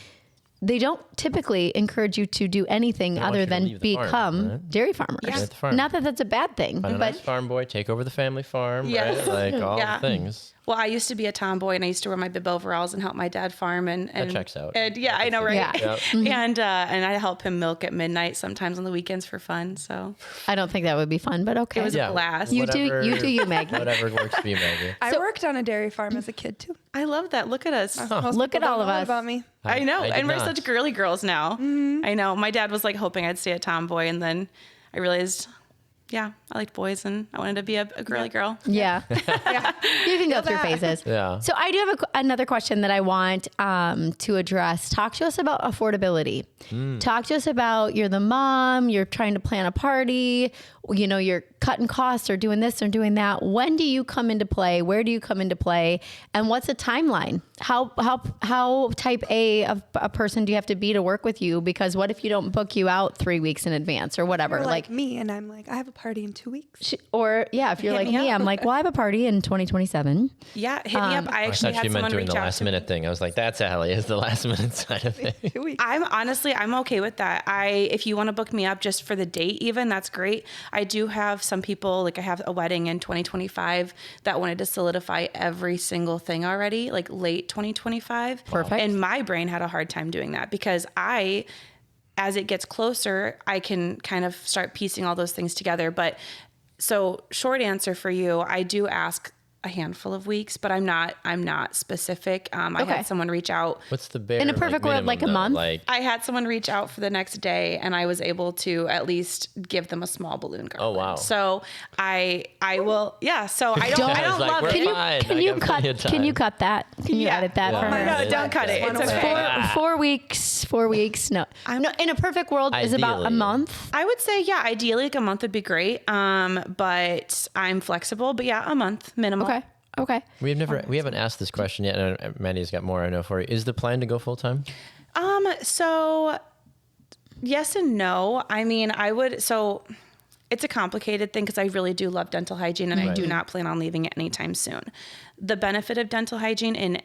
They don't typically encourage you to do anything other than become dairy farmers. At the farm. Not that that's a bad thing, Find a nice farm boy, take over the family farm, right? Like all the things. Well, I used to be a tomboy, and I used to wear my bib overalls and help my dad farm. And that checks out. And yeah, I know, right? Yeah. Yep. And I help him milk at midnight sometimes on the weekends for fun. So I don't think that would be fun, but okay. it was a blast. You do you, Maggie. Whatever works for you, Maggie. I worked on a dairy farm as a kid too. I love that. Look at us. Most Look people at all don't of know us. about me. I know. I did And we're not. such girly girls now. I know. My dad was like hoping I'd stay a tomboy, and then I realized, I liked boys and I wanted to be a girly girl. Yeah. You can go through phases. Yeah. So I do have another question that I want to address. Talk to us about affordability. Talk to us about you're the mom, you're trying to plan a party, you're cutting costs or doing this or doing that. When do you come into play? Where do you come into play? And what's a timeline? How type A of a person do you have to be to work with you? Because what if you don't book you out 3 weeks in advance or whatever? You're like me, and I'm like, I have a party in 2 weeks. Or if you're like me, I'm like, well, I have a party in 2027. Yeah, hit me up. I actually thought had you meant someone doing reach the out last to me. minute thing. I was like, that's Allie, is the last minute side of it. 2 weeks. I'm okay with that. If you want to book me up just for the date, even that's great. I do have some people, like I have a wedding in 2025 that wanted to solidify every single thing already, like late 2025. Perfect. And my brain had a hard time doing that because as it gets closer, I can kind of start piecing all those things together. But so short answer for you, I do ask a handful of weeks, but I'm not specific. I had someone reach out. What's the bare In a perfect world, minimum, like a though? month? I had someone reach out for the next day, and I was able to at least give them a small balloon garland. Oh, wow. So I will. Yeah. So I don't Dad's like, love "We're it. fine. Can I you got cut? plenty of time." Can you cut that? Can you edit that for Yeah. her? No, don't cut it. It's okay. 4 weeks. 4 weeks. No. In a perfect world is about a Ideally. month. I would say, ideally like a month would be great. But I'm flexible. But a month minimum. Okay. We haven't asked this question yet, and Mandy's got more I know for you. Is the plan to go full time? So yes and no. I mean, so it's a complicated thing because I really do love dental hygiene, and I do not plan on leaving it anytime soon. The benefit of dental hygiene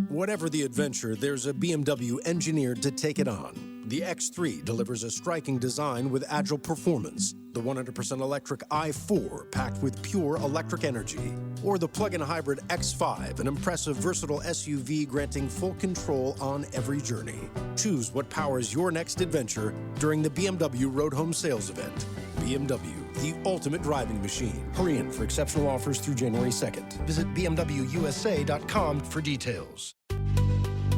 Whatever the adventure, there's a BMW engineered to take it on. The X3 delivers a striking design with agile performance. The 100% electric i4 packed with pure electric energy. Or the plug-in hybrid X5, an impressive, versatile SUV granting full control on every journey. Choose what powers your next adventure during the BMW Road Home Sales Event. BMW, the ultimate driving machine. Hurry in for exceptional offers through January 2nd. Visit bmwusa.com for details.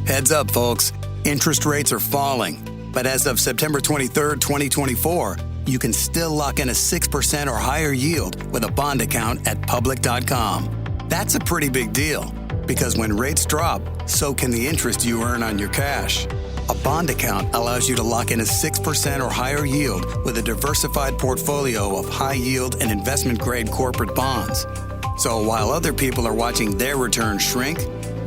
Heads up, folks. Interest rates are falling. But as of September 23rd, 2024, you can still lock in a 6% or higher yield with a bond account at public.com. That's a pretty big deal because when rates drop, so can the interest you earn on your cash. A bond account allows you to lock in a 6% or higher yield with a diversified portfolio of high yield and investment grade corporate bonds. So while other people are watching their returns shrink,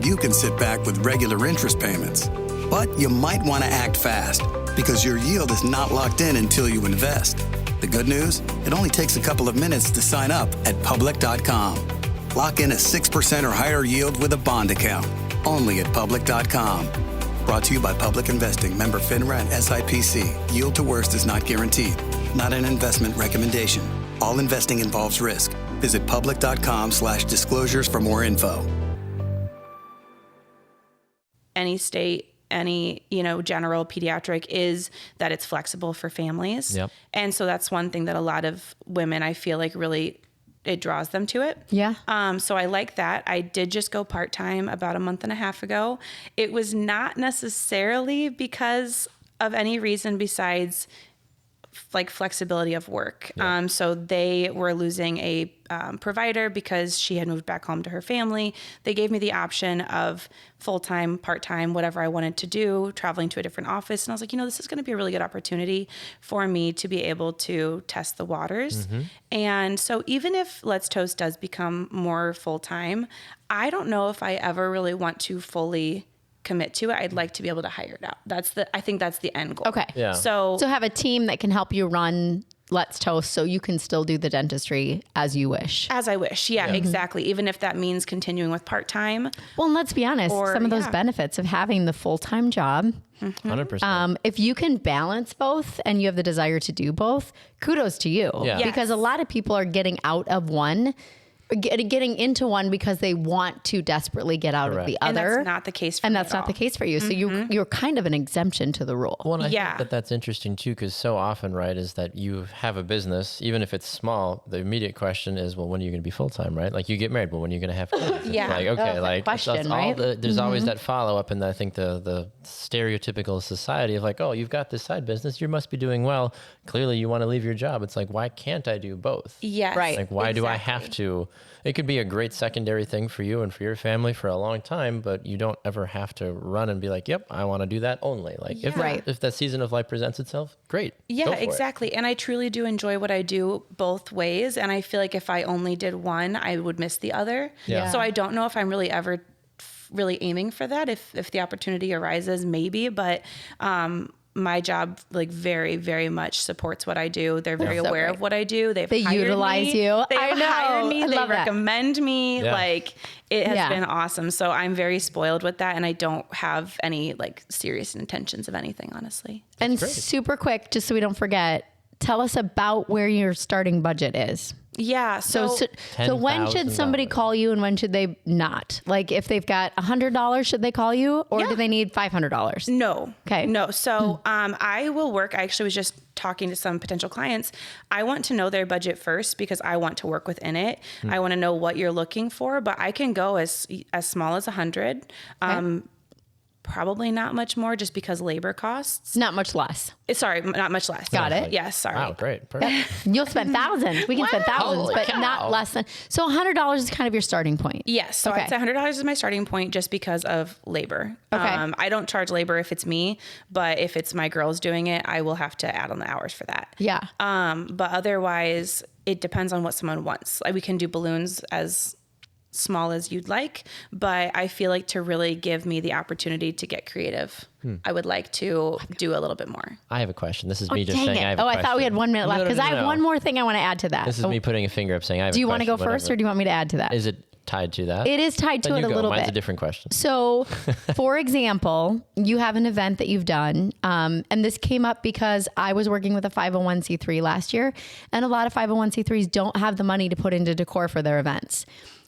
you can sit back with regular interest payments. But you might want to act fast because your yield is not locked in until you invest. The good news? It only takes a couple of minutes to sign up at public.com. Lock in a 6% or higher yield with a bond account only at public.com. Brought to you by Public Investing, member FINRA and SIPC. Yield to worst is not guaranteed. Not an investment recommendation. All investing involves risk. Visit public.com/disclosures for more info. any state, any, general pediatric is that it's flexible for families. Yep. And so that's one thing that a lot of women, I feel like really it draws them to it. Yeah. So I like that. I did just go part-time about a month and a half ago. It was not necessarily because of any reason besides like flexibility of work. So they were losing a provider because she had moved back home to her family. They gave me the option of full-time, part-time, whatever I wanted to do, traveling to a different office. And I was like, this is going to be a really good opportunity for me to be able to test the waters. And so even if Let's Toast does become more full-time, I don't know if I ever really want to fully commit to it. I'd like to be able to hire it out. I think that's the end goal. Okay. Yeah. So have a team that can help you run Let's Toast so you can still do the dentistry as you wish. As I wish. Yeah, exactly. Even if that means continuing with part-time. Well, and let's be honest, some of those benefits of having the full-time job, 100%. if you can balance both and you have the desire to do both, kudos to you. Yeah. Yes. Because a lot of people are getting out of one, getting into one because they want to desperately get out of the other. And that's not the case for me. And that's not the case for you. So you're kind of an exemption to the rule. Well, and I think that that's interesting too, because so often, right, is that you have a business, even if it's small, the immediate question is, well, when are you going to be full-time, right? Like you get married, but when are you going to have kids? Yeah. Like, okay, like question, that's right? there's always that follow-up. And I think the stereotypical society of like, oh, you've got this side business, you must be doing well. Clearly you want to leave your job. It's like, why can't I do both? Yes. Right. Like, why do I have to? It could be a great secondary thing for you and for your family for a long time, but you don't ever have to run and be like, yep, I want to do that only. Like if that season of life presents itself, great. Yeah, Go for exactly. it. And I truly do enjoy what I do both ways. And I feel like if I only did one, I would miss the other. Yeah. So I don't know if I'm really ever really aiming for that. If the opportunity arises, maybe, but, my job like very, very much supports what I do. They're very aware of what I do. They utilize you. They hired me. They recommend me. Yeah. Like it has been awesome. So I'm very spoiled with that. And I don't have any like serious intentions of anything, honestly. And super quick, just so we don't forget, tell us about where your starting budget is. Yeah. So when should somebody call you and when should they not? Like if they've got $100, should they call you or do they need $500? No. Okay. No. So I will work. I actually was just talking to some potential clients. I want to know their budget first because I want to work within it. I want to know what you're looking for, but I can go as small as 100. Probably not much more just because labor costs. Not much less. Sorry, not much less. Got it. Yes, sorry. Wow, great. Perfect. You'll spend thousands. We can spend thousands, Holy but cow. not less than. So $100 is kind of your starting point. Yes. So I'd say $100 is my starting point just because of labor. Okay. I don't charge labor if it's me, but if it's my girls doing it, I will have to add on the hours for that. Yeah. But otherwise, it depends on what someone wants. Like we can do balloons as small as you'd like, but I feel like to really give me the opportunity to get creative, I would like to do a little bit more. I have a question. This is me just Dang saying it. I have a question. I thought we had 1 minute left because I have No. one more thing I want to add to that. This is me putting a finger up saying I have a question. Do you want to go first or do you want me to add to that? Is it tied to that? It is tied to Then it you a go. little Mine's bit. a different question. So, for example, you have an event that you've done, and this came up because I was working with a 501c3 last year, and a lot of 501c3s don't have the money to put into decor for their events.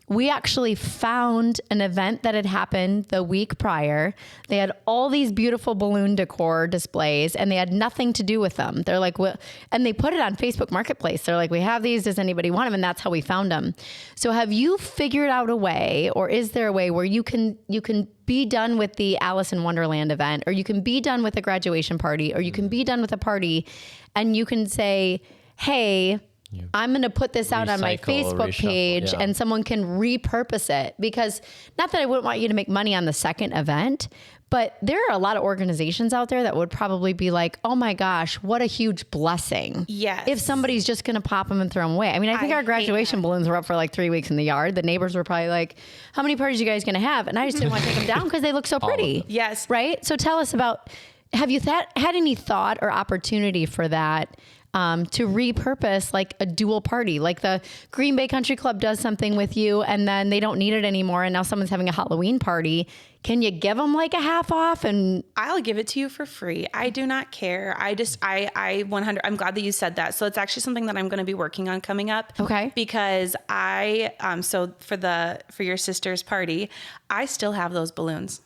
We actually found an event that had happened the week prior. They had all these beautiful balloon decor displays and they had nothing to do with them. They're like, well, and they put it on Facebook Marketplace. They're like, we have these. Does anybody want them? And that's how we found them. So have you figured out a way, or is there a way where you can be done with the Alice in Wonderland event, or you can be done with a graduation party, or you can be done with a party and you can say, hey, I'm going to put this out on my Facebook page and someone can repurpose it? Because not that I wouldn't want you to make money on the second event, but there are a lot of organizations out there that would probably be like, oh my gosh, what a huge blessing. Yes. If somebody's just going to pop them and throw them away. I mean, I think our graduation balloons were up for like 3 weeks in the yard. The neighbors were probably like, how many parties are you guys going to have? And I just didn't want to take them down because they look so pretty. Yes. Right? So tell us about, have you had any thought or opportunity for that? To repurpose like a dual party, like the Green Bay Country Club does something with you and then they don't need it anymore. And now someone's having a Halloween party. Can you give them like a half off? And I'll give it to you for free. I do not care. I 100, I'm glad that you said that. So it's actually something that I'm going to be working on coming up. Okay. Because so for your sister's party, I still have those balloons.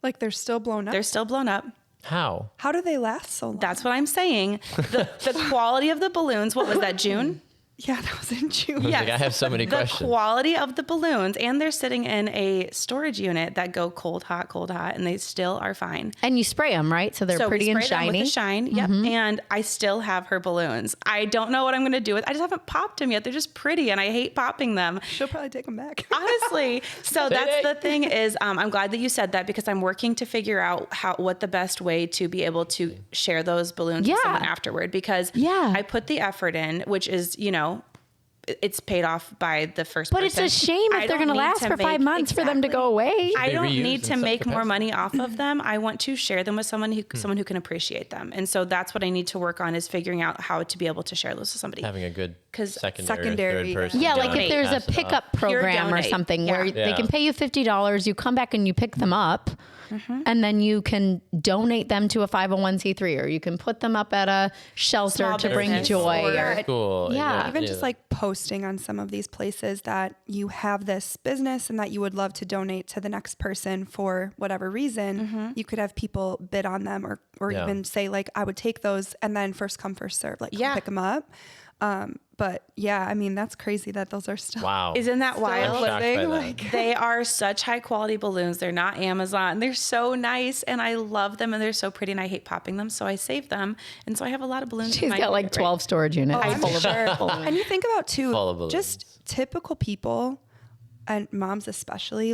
Like they're still blown up? They're still blown up. How? How do they last so long? That's what I'm saying. The quality of the balloons, what was that, June? Yeah, that was in June. Like, I have so many the questions. quality of the balloons, and they're sitting in a storage unit that go cold, hot, and they still are fine. And you spray them, right? So they're pretty we and spray them shiny. with the shine. Yep. And I still have her balloons. I don't know what I'm going to do with. I just haven't popped them yet. They're just pretty, and I hate popping them. She'll probably take them back. Honestly. So that's the thing is, I'm glad that you said that, because I'm working to figure out what the best way to be able to share those balloons with someone afterward, because I put the effort in, which is, it's paid off by the first But person. it's a shame if they're going to last for 5 months for them to go away. I don't reused need to in some make more capacity. money off of them. I want to share them with someone who can appreciate them. And so that's what I need to work on, is figuring out how to be able to share those with somebody. Having a good 'Cause secondary, or third person. Yeah, like donate. if there's a Pass it off. pickup program or donate. something where Yeah. they can pay you $50, you come back and you pick them up, and then you can donate them to a 501c3, or you can put them up at a shelter Small to bring business. joy. Or- Cool. Yeah. Even just like posting on some of these places that you have this business and that you would love to donate to the next person for whatever reason, you could have people bid on them, or Yeah. even say like, I would take those, and then first come, first serve, like come pick them up. But yeah, I mean, that's crazy that those are still. Wow. Isn't that I'm wild? shocked by that. Like, They are such high quality balloons. They're not Amazon. They're so nice, and I love them, and they're so pretty, and I hate popping them, so I save them. And so I have a lot of balloons. She's got like 12 storage units I'm full of sure. balloons. And you think about too, Full of balloons. just typical people, and moms especially,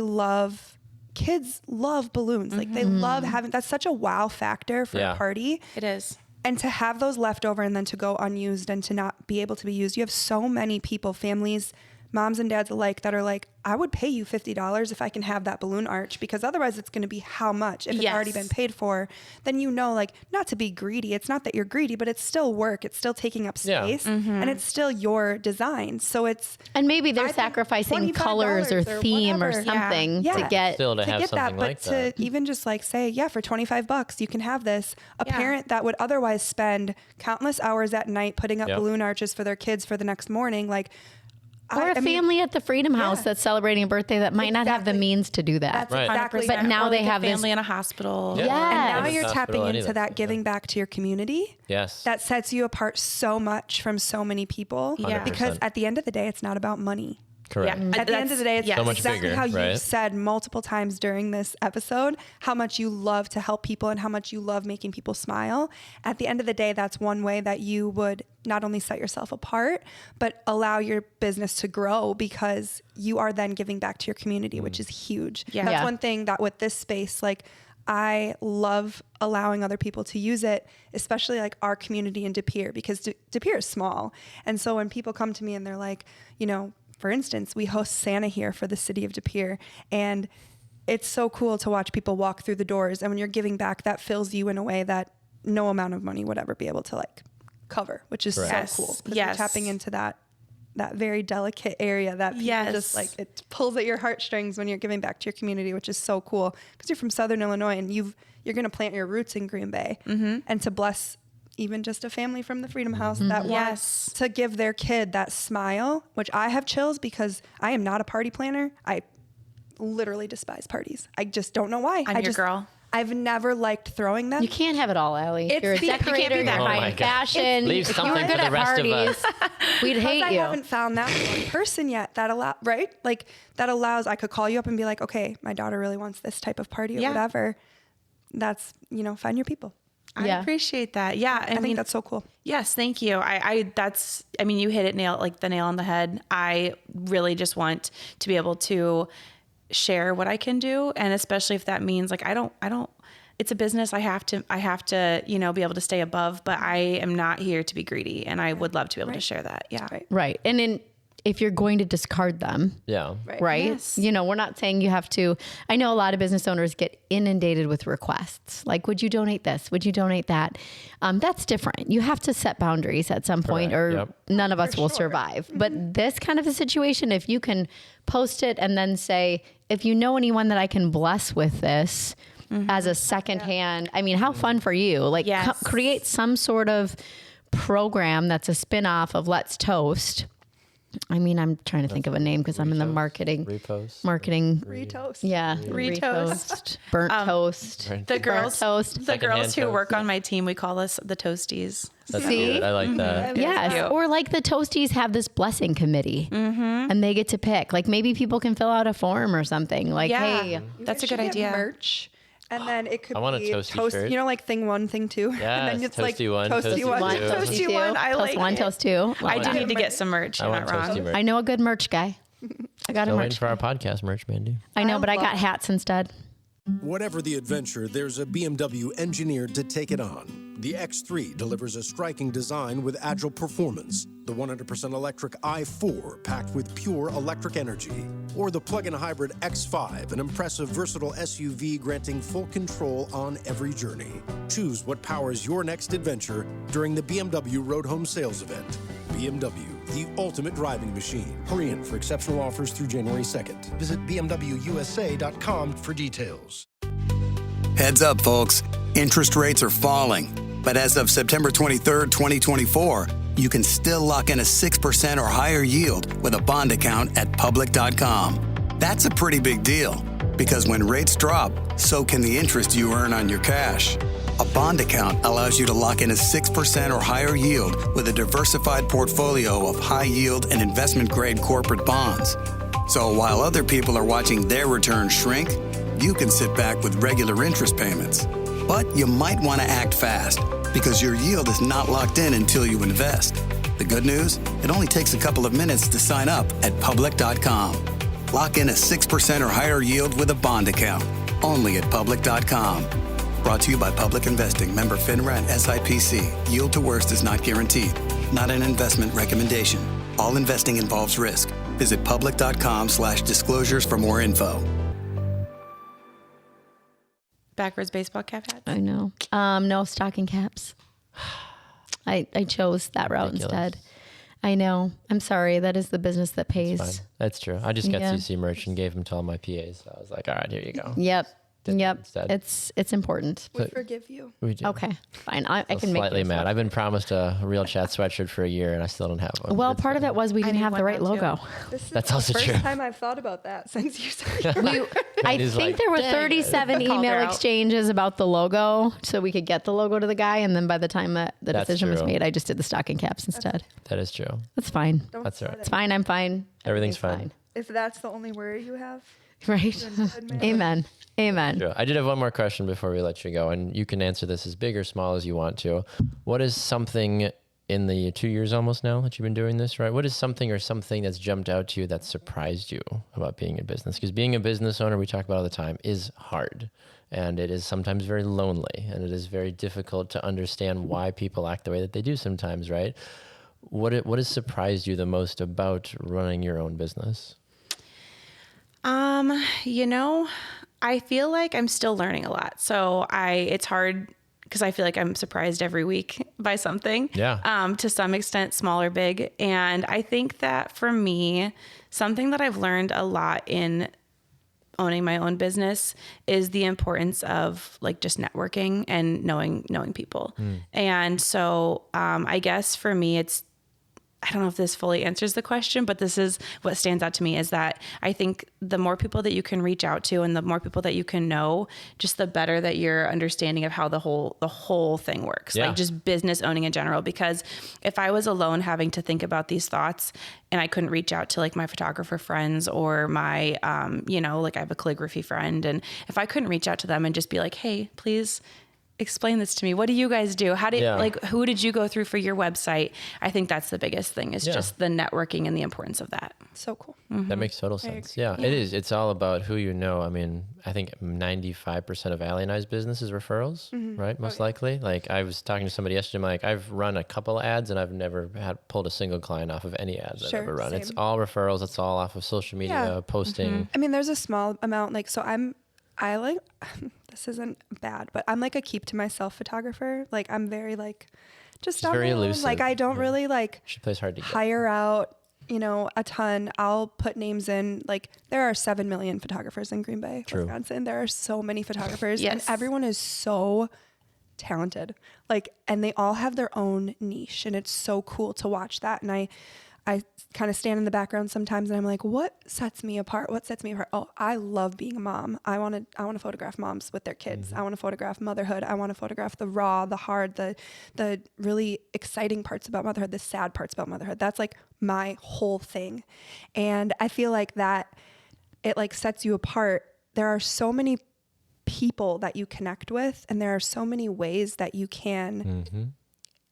kids love balloons. Like they love having, that's such a wow factor for a party. It is. And to have those left over and then to go unused and to not be able to be used. You have so many people, families, moms and dads alike, that are like, I would pay you $50 if I can have that balloon arch, because otherwise it's going to be how much? If it's already been paid for, then like, not to be greedy. It's not that you're greedy, but it's still work. It's still taking up space, and it's still your design. So it's, And maybe they're I think sacrificing $25 colors or theme or whatever. something to get. Still to have get something that, like but that. to even just like say, for $25 you can have this. A parent that would otherwise spend countless hours at night putting up balloon arches for their kids for the next morning, like, Or a family at the Freedom House that's celebrating a birthday that might not have the means to do that. That's Right. exactly. But now Or they like a have this. family in a hospital. Yeah. And now Yes. you're Hospital, tapping any of into that that stuff, giving back to your community. Yes. That sets you apart so much from so many people. Yeah. Because 100%. at the end of the day, it's not about money. Correct. Yeah. At the end of the day, it's So much exactly bigger, how right? you've said multiple times during this episode, how much you love to help people and how much you love making people smile. At the end of the day, that's one way that you would not only set yourself apart, but allow your business to grow, because you are then giving back to your community, which is huge. Yeah. That's Yeah. one thing that with this space, like, I love allowing other people to use it, especially like our community in De Pere, because De Pere is small. And so when people come to me and they're like, for instance, we host Santa here for the city of De Pere, and it's so cool to watch people walk through the doors. And when you're giving back, that fills you in a way that no amount of money would ever be able to like cover, which is so cool. Because you're tapping into that very delicate area that people just like, it pulls at your heartstrings when you're giving back to your community, which is so cool, because you're from Southern Illinois and you're going to plant your roots in Green Bay, and to bless even just a family from the Freedom House that wants to give their kid that smile, which I have chills because I am not a party planner. I literally despise parties. I just don't know why. I'm your girl. I've never liked throwing them. You can't have it all, Allie. It's You're a the decorator, parade. you're Oh my high God. fashion. Leave If you were something good for the at rest of us. parties, we'd hate I you. haven't found that one person yet that allows, I could call you up and be like, okay, my daughter really wants this type of party or whatever. That's, find your people. I appreciate that. Yeah. I think that's so cool. Yes, thank you. You hit the nail on the head. I really just want to be able to share what I can do. And especially if that means like, it's a business. I have to, be able to stay above, but I am not here to be greedy, and I would love to be able to share that. Yeah. Right. And if you're going to discard them, right? Yes. We're not saying you have to. I know a lot of business owners get inundated with requests. Like, would you donate this? Would you donate that? That's different. You have to set boundaries at some point, or none of us will survive. But this kind of a situation, if you can post it and then say, if you know anyone that I can bless with this as a secondhand, how fun for you? Like, create some sort of program that's a spin-off of Let's Toast, I mean, I'm trying to think of a name because I'm in the marketing. Repost. Marketing. Retoast. Yeah. Retoast. Burnt toast. The girls, toast. the Secondhand girls who toast. work on my team, we call us the Toasties. That's See? good. I like that. Yes. cute. Or like the Toasties have this blessing committee and they get to pick. Like maybe people can fill out a form or something. Like, Yeah. hey, That's a You good should get idea. merch. And then it could I want a be toasty shirt. you know, like thing 1, thing 2. Yes, and then it's like toasty one, toasty toasty 1, two. toasty Toasty 1. one. I toast like one, it. toast two. I do need to get some merch. I You're want not wrong. toasty merch. I know a good merch guy. I got a Still waiting merch. for our podcast merch, Mandi. I know, but I love got hats instead. Whatever the adventure, there's a BMW engineered to take it on. The X3 delivers a striking design with agile performance. The 100% electric i4 packed with pure electric energy. Or the plug-in hybrid X5, an impressive versatile SUV granting full control on every journey. Choose what powers your next adventure during the BMW Road Home Sales Event. BMW, the ultimate driving machine. Hurry in for exceptional offers through January 2nd. Visit bmwusa.com for details. Heads up, folks. Interest rates are falling. But as of September 23rd, 2024, you can still lock in a 6% or higher yield with a bond account at public.com. That's a pretty big deal because when rates drop, so can the interest you earn on your cash. A bond account allows you to lock in a 6% or higher yield with a diversified portfolio of high yield and investment grade corporate bonds. So while other people are watching their returns shrink, you can sit back with regular interest payments. But you might want to act fast because your yield is not locked in until you invest. The good news? It only takes a couple of minutes to sign up at public.com. Lock in a 6% or higher yield with a bond account. Only at public.com. Brought to you by Public Investing. Member FINRA and SIPC. Yield to worst is not guaranteed. Not an investment recommendation. All investing involves risk. Visit public.com/disclosures for more info. Backwards baseball cap hats. I know. No stocking caps. I chose that route Ridiculous. instead. I know. I'm sorry. That is the business that pays. Fine. That's true. I just got Yeah. CC merch and gave them to all my PAs. So I was like, all right, here you go. Yep. Did Yep. instead. It's important. We forgive you. We do. Okay. Fine. I I'm can make slightly you a mad. swap. I've been promised a Real Chat sweatshirt for a year and I still don't have one. Well, It's part of fine. it was we didn't need have the one right now, too. logo. This is That's the also first true. time I've thought about that since you started. I Mandy's think like, there were "Dang it." 37 Called her email out. exchanges about the logo so we could get the logo to the guy. And then by the time that the That's decision was true. made, I just did the stocking caps instead. That is true. That's fine. Don't That's sweat right. It's fine. I'm fine. Everything's fine. If that's the only worry you have, Right. Amen. Amen. True. I did have one more question before we let you go, and you can answer this as big or small as you want to. What is something in the 2 years almost now that you've been doing this, right? What is something or something that's jumped out to you that surprised you about being in business? Because being a business owner, we talk about all the time, is hard. And it is sometimes very lonely, and it is very difficult to understand why people act the way that they do sometimes, right? What has surprised you the most about running your own business? I feel like I'm still learning a lot. So it's hard because I feel like I'm surprised every week by something. Yeah. To some extent, small or big. And I think that for me, something that I've learned a lot in owning my own business is the importance of like just networking and knowing people. And so I guess for me, I don't know if this fully answers the question, but this is what stands out to me is that I think the more people that you can reach out to and the more people that you can know, just the better that your understanding of how the whole thing works, Yeah. like just business owning in general. Because if I was alone having to think about these thoughts and I couldn't reach out to like my photographer friends or my, like I have a calligraphy friend. And if I couldn't reach out to them and just be like, hey, please explain this to me. What do you guys do? Who did you go through for your website? I think that's the biggest thing is just the networking and the importance of that. so cool. That makes total sense. Yeah, it is. It's all about who you know. I mean, I think 95% of Ally and I's business is referrals, right? Most likely. Like I was talking to somebody yesterday, I'm like, I've run a couple ads and I've never pulled a single client off of any ads I've Sure, ever run. same. It's all referrals. It's all off of social media, posting. I mean, there's a small amount, like, so this isn't bad, but I'm like a keep to myself photographer. Like I'm very like, just She's on very my own. elusive. Like I don't really like She plays hard to get. hire out, a ton. I'll put names in. Like there are 7 million photographers in Green Bay, True. Wisconsin. There are so many photographers and Yes. everyone is so talented. Like, and they all have their own niche and it's so cool to watch that. And I I kind of stand in the background sometimes and I'm like, what sets me apart? What sets me apart? Oh, I love being a mom. I want to photograph moms with their kids. I want to photograph motherhood. I want to photograph the raw, the hard, the really exciting parts about motherhood, the sad parts about motherhood. That's like my whole thing. And I feel like that it like sets you apart. There are so many people that you connect with, and there are so many ways that you can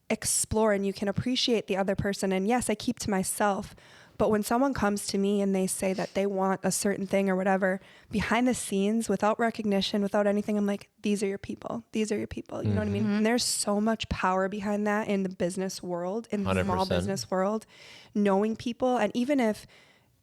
explore and you can appreciate the other person. And yes, I keep to myself, but when someone comes to me and they say that they want a certain thing or whatever, behind the scenes, without recognition, without anything, I'm like, these are your people. These are your people. You know what I mean? And there's so much power behind that in the business world, in the 100%. small business world, knowing people. And even if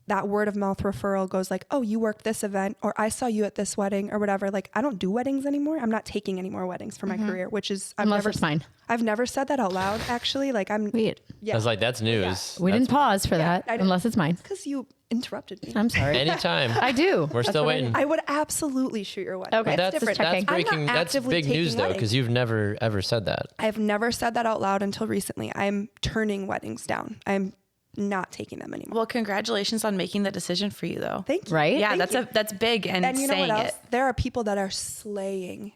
that word of mouth referral goes like, oh, you worked this event, or I saw you at this wedding or whatever. Like, I don't do weddings anymore. I'm not taking any more weddings for my career, which is, Unless it's mine. I've never said that out loud, actually. Like Wait, I was like, that's news. we didn't pause for that unless it's mine. because you interrupted me. I'm sorry. Anytime. I do. We're still waiting. I would absolutely shoot your wedding. Okay. That's different. checking. breaking. I'm not That's actively big news taking though, weddings. because you've never ever said that. I've never said that out loud until recently. I'm turning weddings down. I'm not taking them anymore. Well, congratulations on making that decision for you, though. Thank you. Right? Yeah, Thank you. that's big, and And you know saying what else? it. There are people that are slaying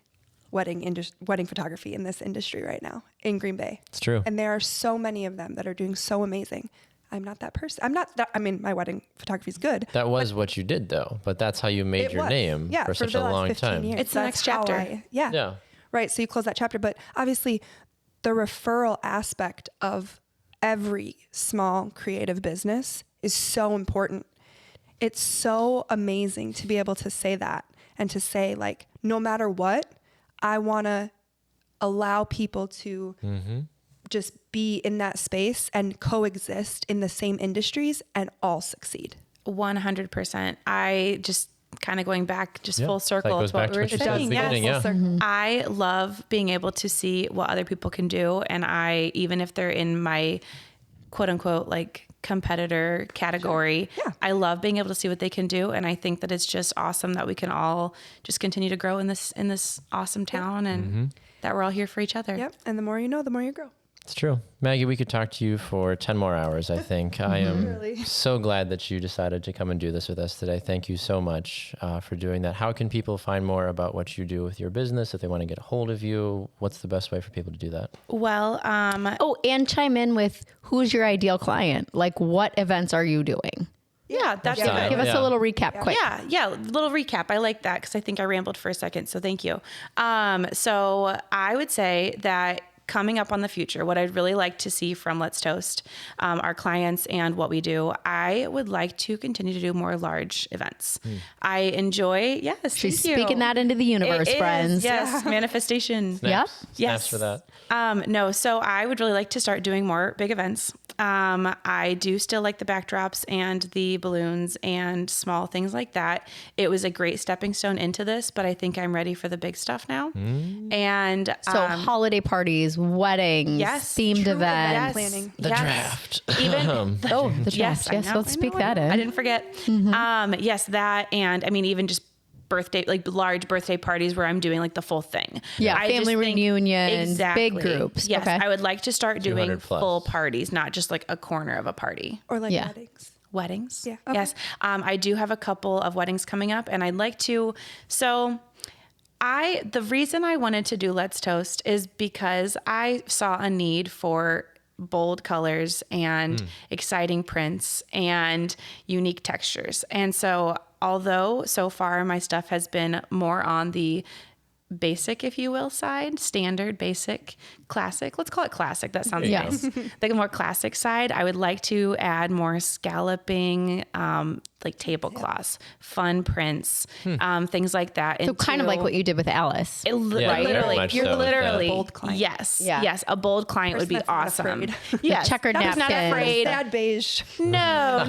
wedding photography in this industry right now in Green Bay. It's true. And there are so many of them that are doing so amazing. I'm not that person. I'm not that. I mean, my wedding photography is good. That was what you did though, but that's how you made It your was. name Yeah, for such the a last long 15 time. years. It's the That's next how chapter. Yeah. Right. So you close that chapter, but obviously the referral aspect of every small creative business is so important. It's so amazing to be able to say that and to say, like, no matter what, I want to allow people to just be in that space and coexist in the same industries and all succeed. 100%. I just kind of going back just full circle goes to what back we to were what you said at the saying. beginning, Yes. yeah. I love being able to see what other people can do. And I, even if they're in my quote unquote, like competitor category, Yeah. I love being able to see what they can do. And I think that it's just awesome that we can all just continue to grow in this awesome town and that we're all here for each other. Yep. And the more you know, the more you grow. It's true. Maggie, we could talk to you for 10 more hours, I think. I am Really? so glad that you decided to come and do this with us today. Thank you so much for doing that. How can people find more about what you do with your business? If they want to get a hold of you, what's the best way for people to do that? Well, Oh, and chime in with who's your ideal client? Like, what events are you doing? yeah, that's Yeah. good. Give us a little recap quick. Yeah, little recap. I like that because I think I rambled for a second. So thank you. So I would say that coming up on the future, what I'd really like to see from Let's Toast, our clients and what we do, I would like to continue to do more large events. I enjoy, yes, She's thank you. speaking that into the universe, It is, friends. yes, manifestation. Yeah. Snaps for that. No, so I would really like to start doing more big events. I do still like the backdrops and the balloons and small things like that. It was a great stepping stone into this, but I think I'm ready for the big stuff now. And So holiday parties, weddings, yes, themed true events. event planning. The draft. Even Oh, the yes, draft. Yes, I know, let's speak I know. that in. I didn't forget. Yes, that, and I mean, even just birthday, like large birthday parties where I'm doing like the full thing. Yeah, I just family think- reunions, big groups. Yes, Okay. I would like to start doing 200 plus. full parties, not just like a corner of a party. Or like Yeah. weddings. Weddings. Yeah, okay. Yes. I do have a couple of weddings coming up and I'd like to, the reason I wanted to do Let's Toast is because I saw a need for bold colors and exciting prints and unique textures. And so, although so far my stuff has been more on the basic, if you will, side, standard, basic, classic. Let's call it classic. That sounds Yes. nice. The more classic side, I would like to add more scalloping, like tablecloths, fun prints, things like that. So kind of like what you did with Alice. Yeah, very Literally, much you're so with literally that. Bold client. Yes, Yeah. yes, a bold client would be Person that's not awesome. afraid. Yes, checkered that is not napkins. afraid. Sad beige. No.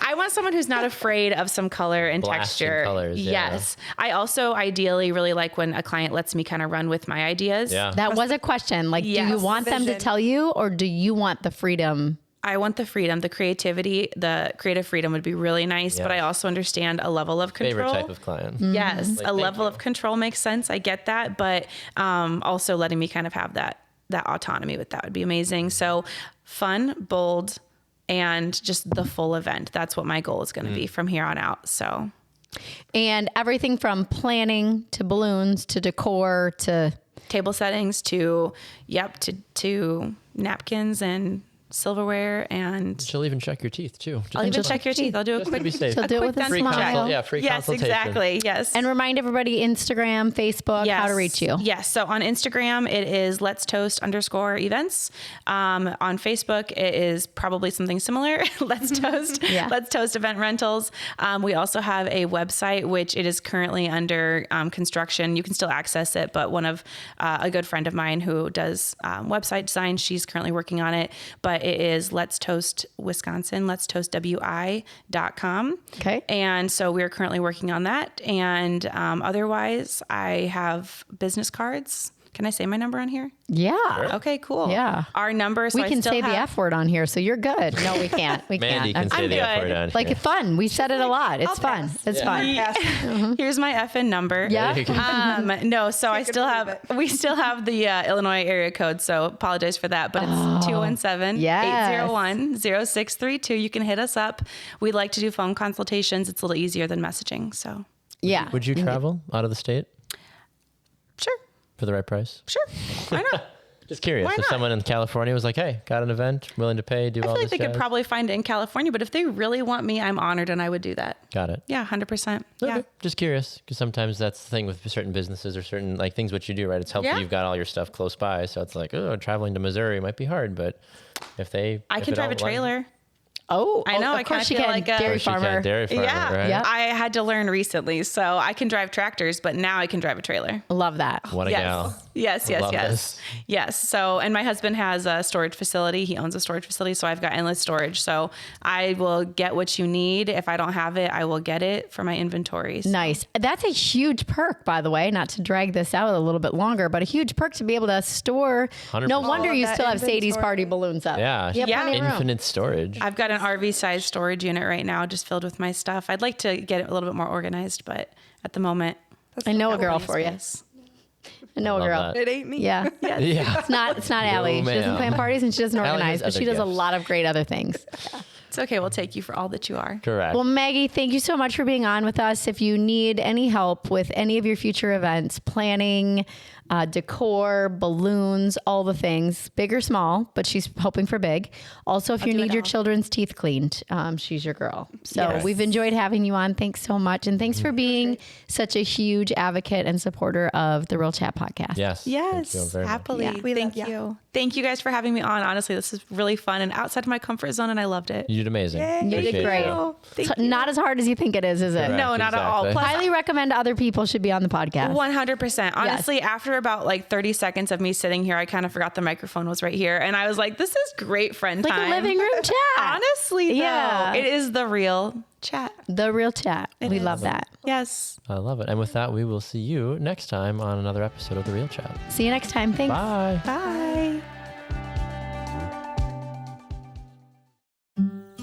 I want someone who's not afraid of some color and Blasting texture. colors, yeah. Yes. I also ideally really like when a client lets me kind of run with my ideas. Yeah. That was a question. Like, do you Yes. want them to Vision. tell you, or do you want the freedom? I want the freedom, the creativity, the creative freedom would be really nice, but I also understand a level of control. Favorite type of client. Yes, Like, a thank level you. of control makes sense. I get that, but also letting me kind of have that autonomy with that would be amazing. So fun, bold, and just the full event. That's what my goal is going to be from here on out. So, And everything from planning to balloons to decor to table settings to napkins and silverware, and She'll even check your teeth too. I'll even check your teeth. I'll do a Just quick to be safe. She'll do it with a dental smile. check. Free Yes, consultation. exactly. Yes. And remind everybody Instagram, Facebook, how to reach you. Yes. So on Instagram, it is Let's Toast _events. On Facebook, it is probably something similar. Let's Toast. Yeah. Let's Toast Event Rentals. We also have a website, which it is currently under construction. You can still access it, but one of a good friend of mine who does website design, she's currently working on it. But it is Let's Toast Wisconsin, Let's Toast WI.com. Okay. And so we're currently working on that. And otherwise, I have business cards. Can I say my number on here? Yeah. Okay, cool. Yeah. Our number. So We can say the F word on here, so you're good. No, we can't. We Mandy can't. can say the F good. word on Like here. it's fun. We said it a lot. It's fun. It's fun. Here's my effing number. Yeah. There you go. No, so we still have the Illinois area code, so apologize for that, but it's 217-801-0632. You can hit us up. We'd like to do phone consultations. It's a little easier than messaging, so Yeah. Would you travel out of the state sure. for the right price? Sure. Why not? Just curious. Why If not? someone in California was like, hey, got an event, willing to pay, do I all feel like this they could jazz? probably find it in California, but if they really want me, I'm honored and I would do that. Got it. Yeah, 100%. Okay. Yeah. Just curious, because sometimes that's the thing with certain businesses or certain like things what you do, right? It's helpful Yeah. you've got all your stuff close by, so it's like, oh, traveling to Missouri might be hard, but if they, I can drive a trailer. Oh, I know, Of I course kinda you feel can. like a- Dairy Of course you farmer. can, dairy farmer, Yeah. right? Yeah. I had to learn recently, so I can drive tractors, but now I can drive a trailer. Love that. What a Yes. gal. Yes, Love yes. this. Yes. So, and my husband has a storage facility. He owns a storage facility. So I've got endless storage. So I will get what you need. If I don't have it, I will get it for my inventories. Nice. That's a huge perk, by the way, not to drag this out a little bit longer, but a huge perk to be able to store. 100%. No wonder All of you that still have Sadie's inventory. party balloons up. Yeah. You have Yeah. plenty of room. Infinite storage. I've got an RV size storage unit right now, just filled with my stuff. I'd like to get it a little bit more organized, but at the moment, I know a girl for you. yes. I know a Love girl. that. It ain't me. Yeah. Yeah. It's not Allie. She doesn't ma'am. plan parties and she doesn't Allie has organize, but she other does a gifts. lot of great other things. It's okay. We'll take you for all that you are. Correct. Well, Maggie, thank you so much for being on with us. If you need any help with any of your future events, planning, decor, balloons, all the things, big or small, but she's hoping for big. Also, if you do it need your all. children's teeth cleaned, she's your girl. So Yes. we've enjoyed having you on. Thanks so much. And thanks for being such a huge advocate and supporter of the Real Chat podcast. yes. Thank Yes, you very much. happily. Yeah. We Thank love ya. you. Thank you guys for having me on. Honestly, this is really fun and outside of my comfort zone, and I loved it. You did amazing. You did Appreciate great. you. Thank So you. not as hard as you think it is it? Correct, No, not at all. exactly. Plus, Highly recommend other people should be on the podcast. 100%. Honestly, after about like 30 seconds of me sitting here, I kind of forgot the microphone was right here. And I was like, this is great friend Like time. a living room chat. Honestly, though, Yeah. it is the real chat. The Real Chat. We is. love that. Yes. I love it. And with that, we will see you next time on another episode of The Real Chat. See you next time. Thanks. Bye. Bye.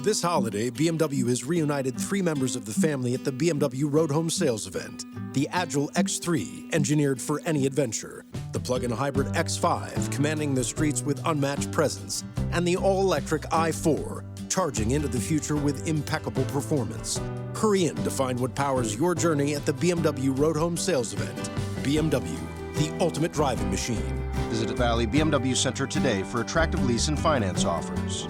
This holiday, BMW has reunited 3 members of the family at the BMW Road Home Sales event. The Agile X3, engineered for any adventure. The plug-in hybrid X5, commanding the streets with unmatched presence. And the all-electric i4, charging into the future with impeccable performance. Hurry in to find what powers your journey at the BMW Road Home Sales event. BMW, the ultimate driving machine. Visit the Valley BMW Center today for attractive lease and finance offers.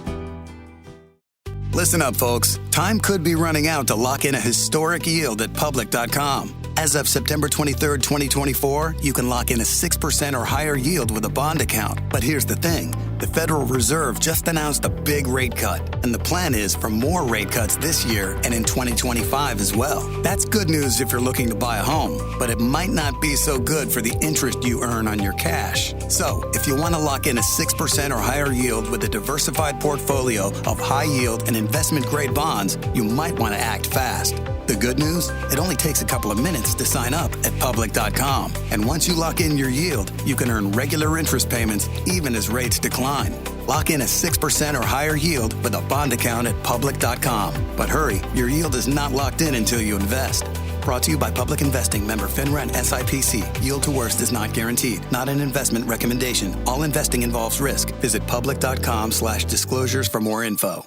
Listen up, folks. Time could be running out to lock in a historic yield at public.com. As of September 23rd, 2024, you can lock in a 6% or higher yield with a bond account. But here's the thing. The Federal Reserve just announced a big rate cut, and the plan is for more rate cuts this year and in 2025 as well. That's good news if you're looking to buy a home, but it might not be so good for the interest you earn on your cash. So, if you want to lock in a 6% or higher yield with a diversified portfolio of high yield and investment-grade bonds, you might want to act fast. The good news? It only takes a couple of minutes to sign up at public.com. And once you lock in your yield, you can earn regular interest payments even as rates decline. Lock in a 6% or higher yield with a bond account at public.com. But hurry, your yield is not locked in until you invest. Brought to you by Public Investing, member FINRA and SIPC. Yield to worst is not guaranteed. Not an investment recommendation. All investing involves risk. Visit public.com/disclosures for more info.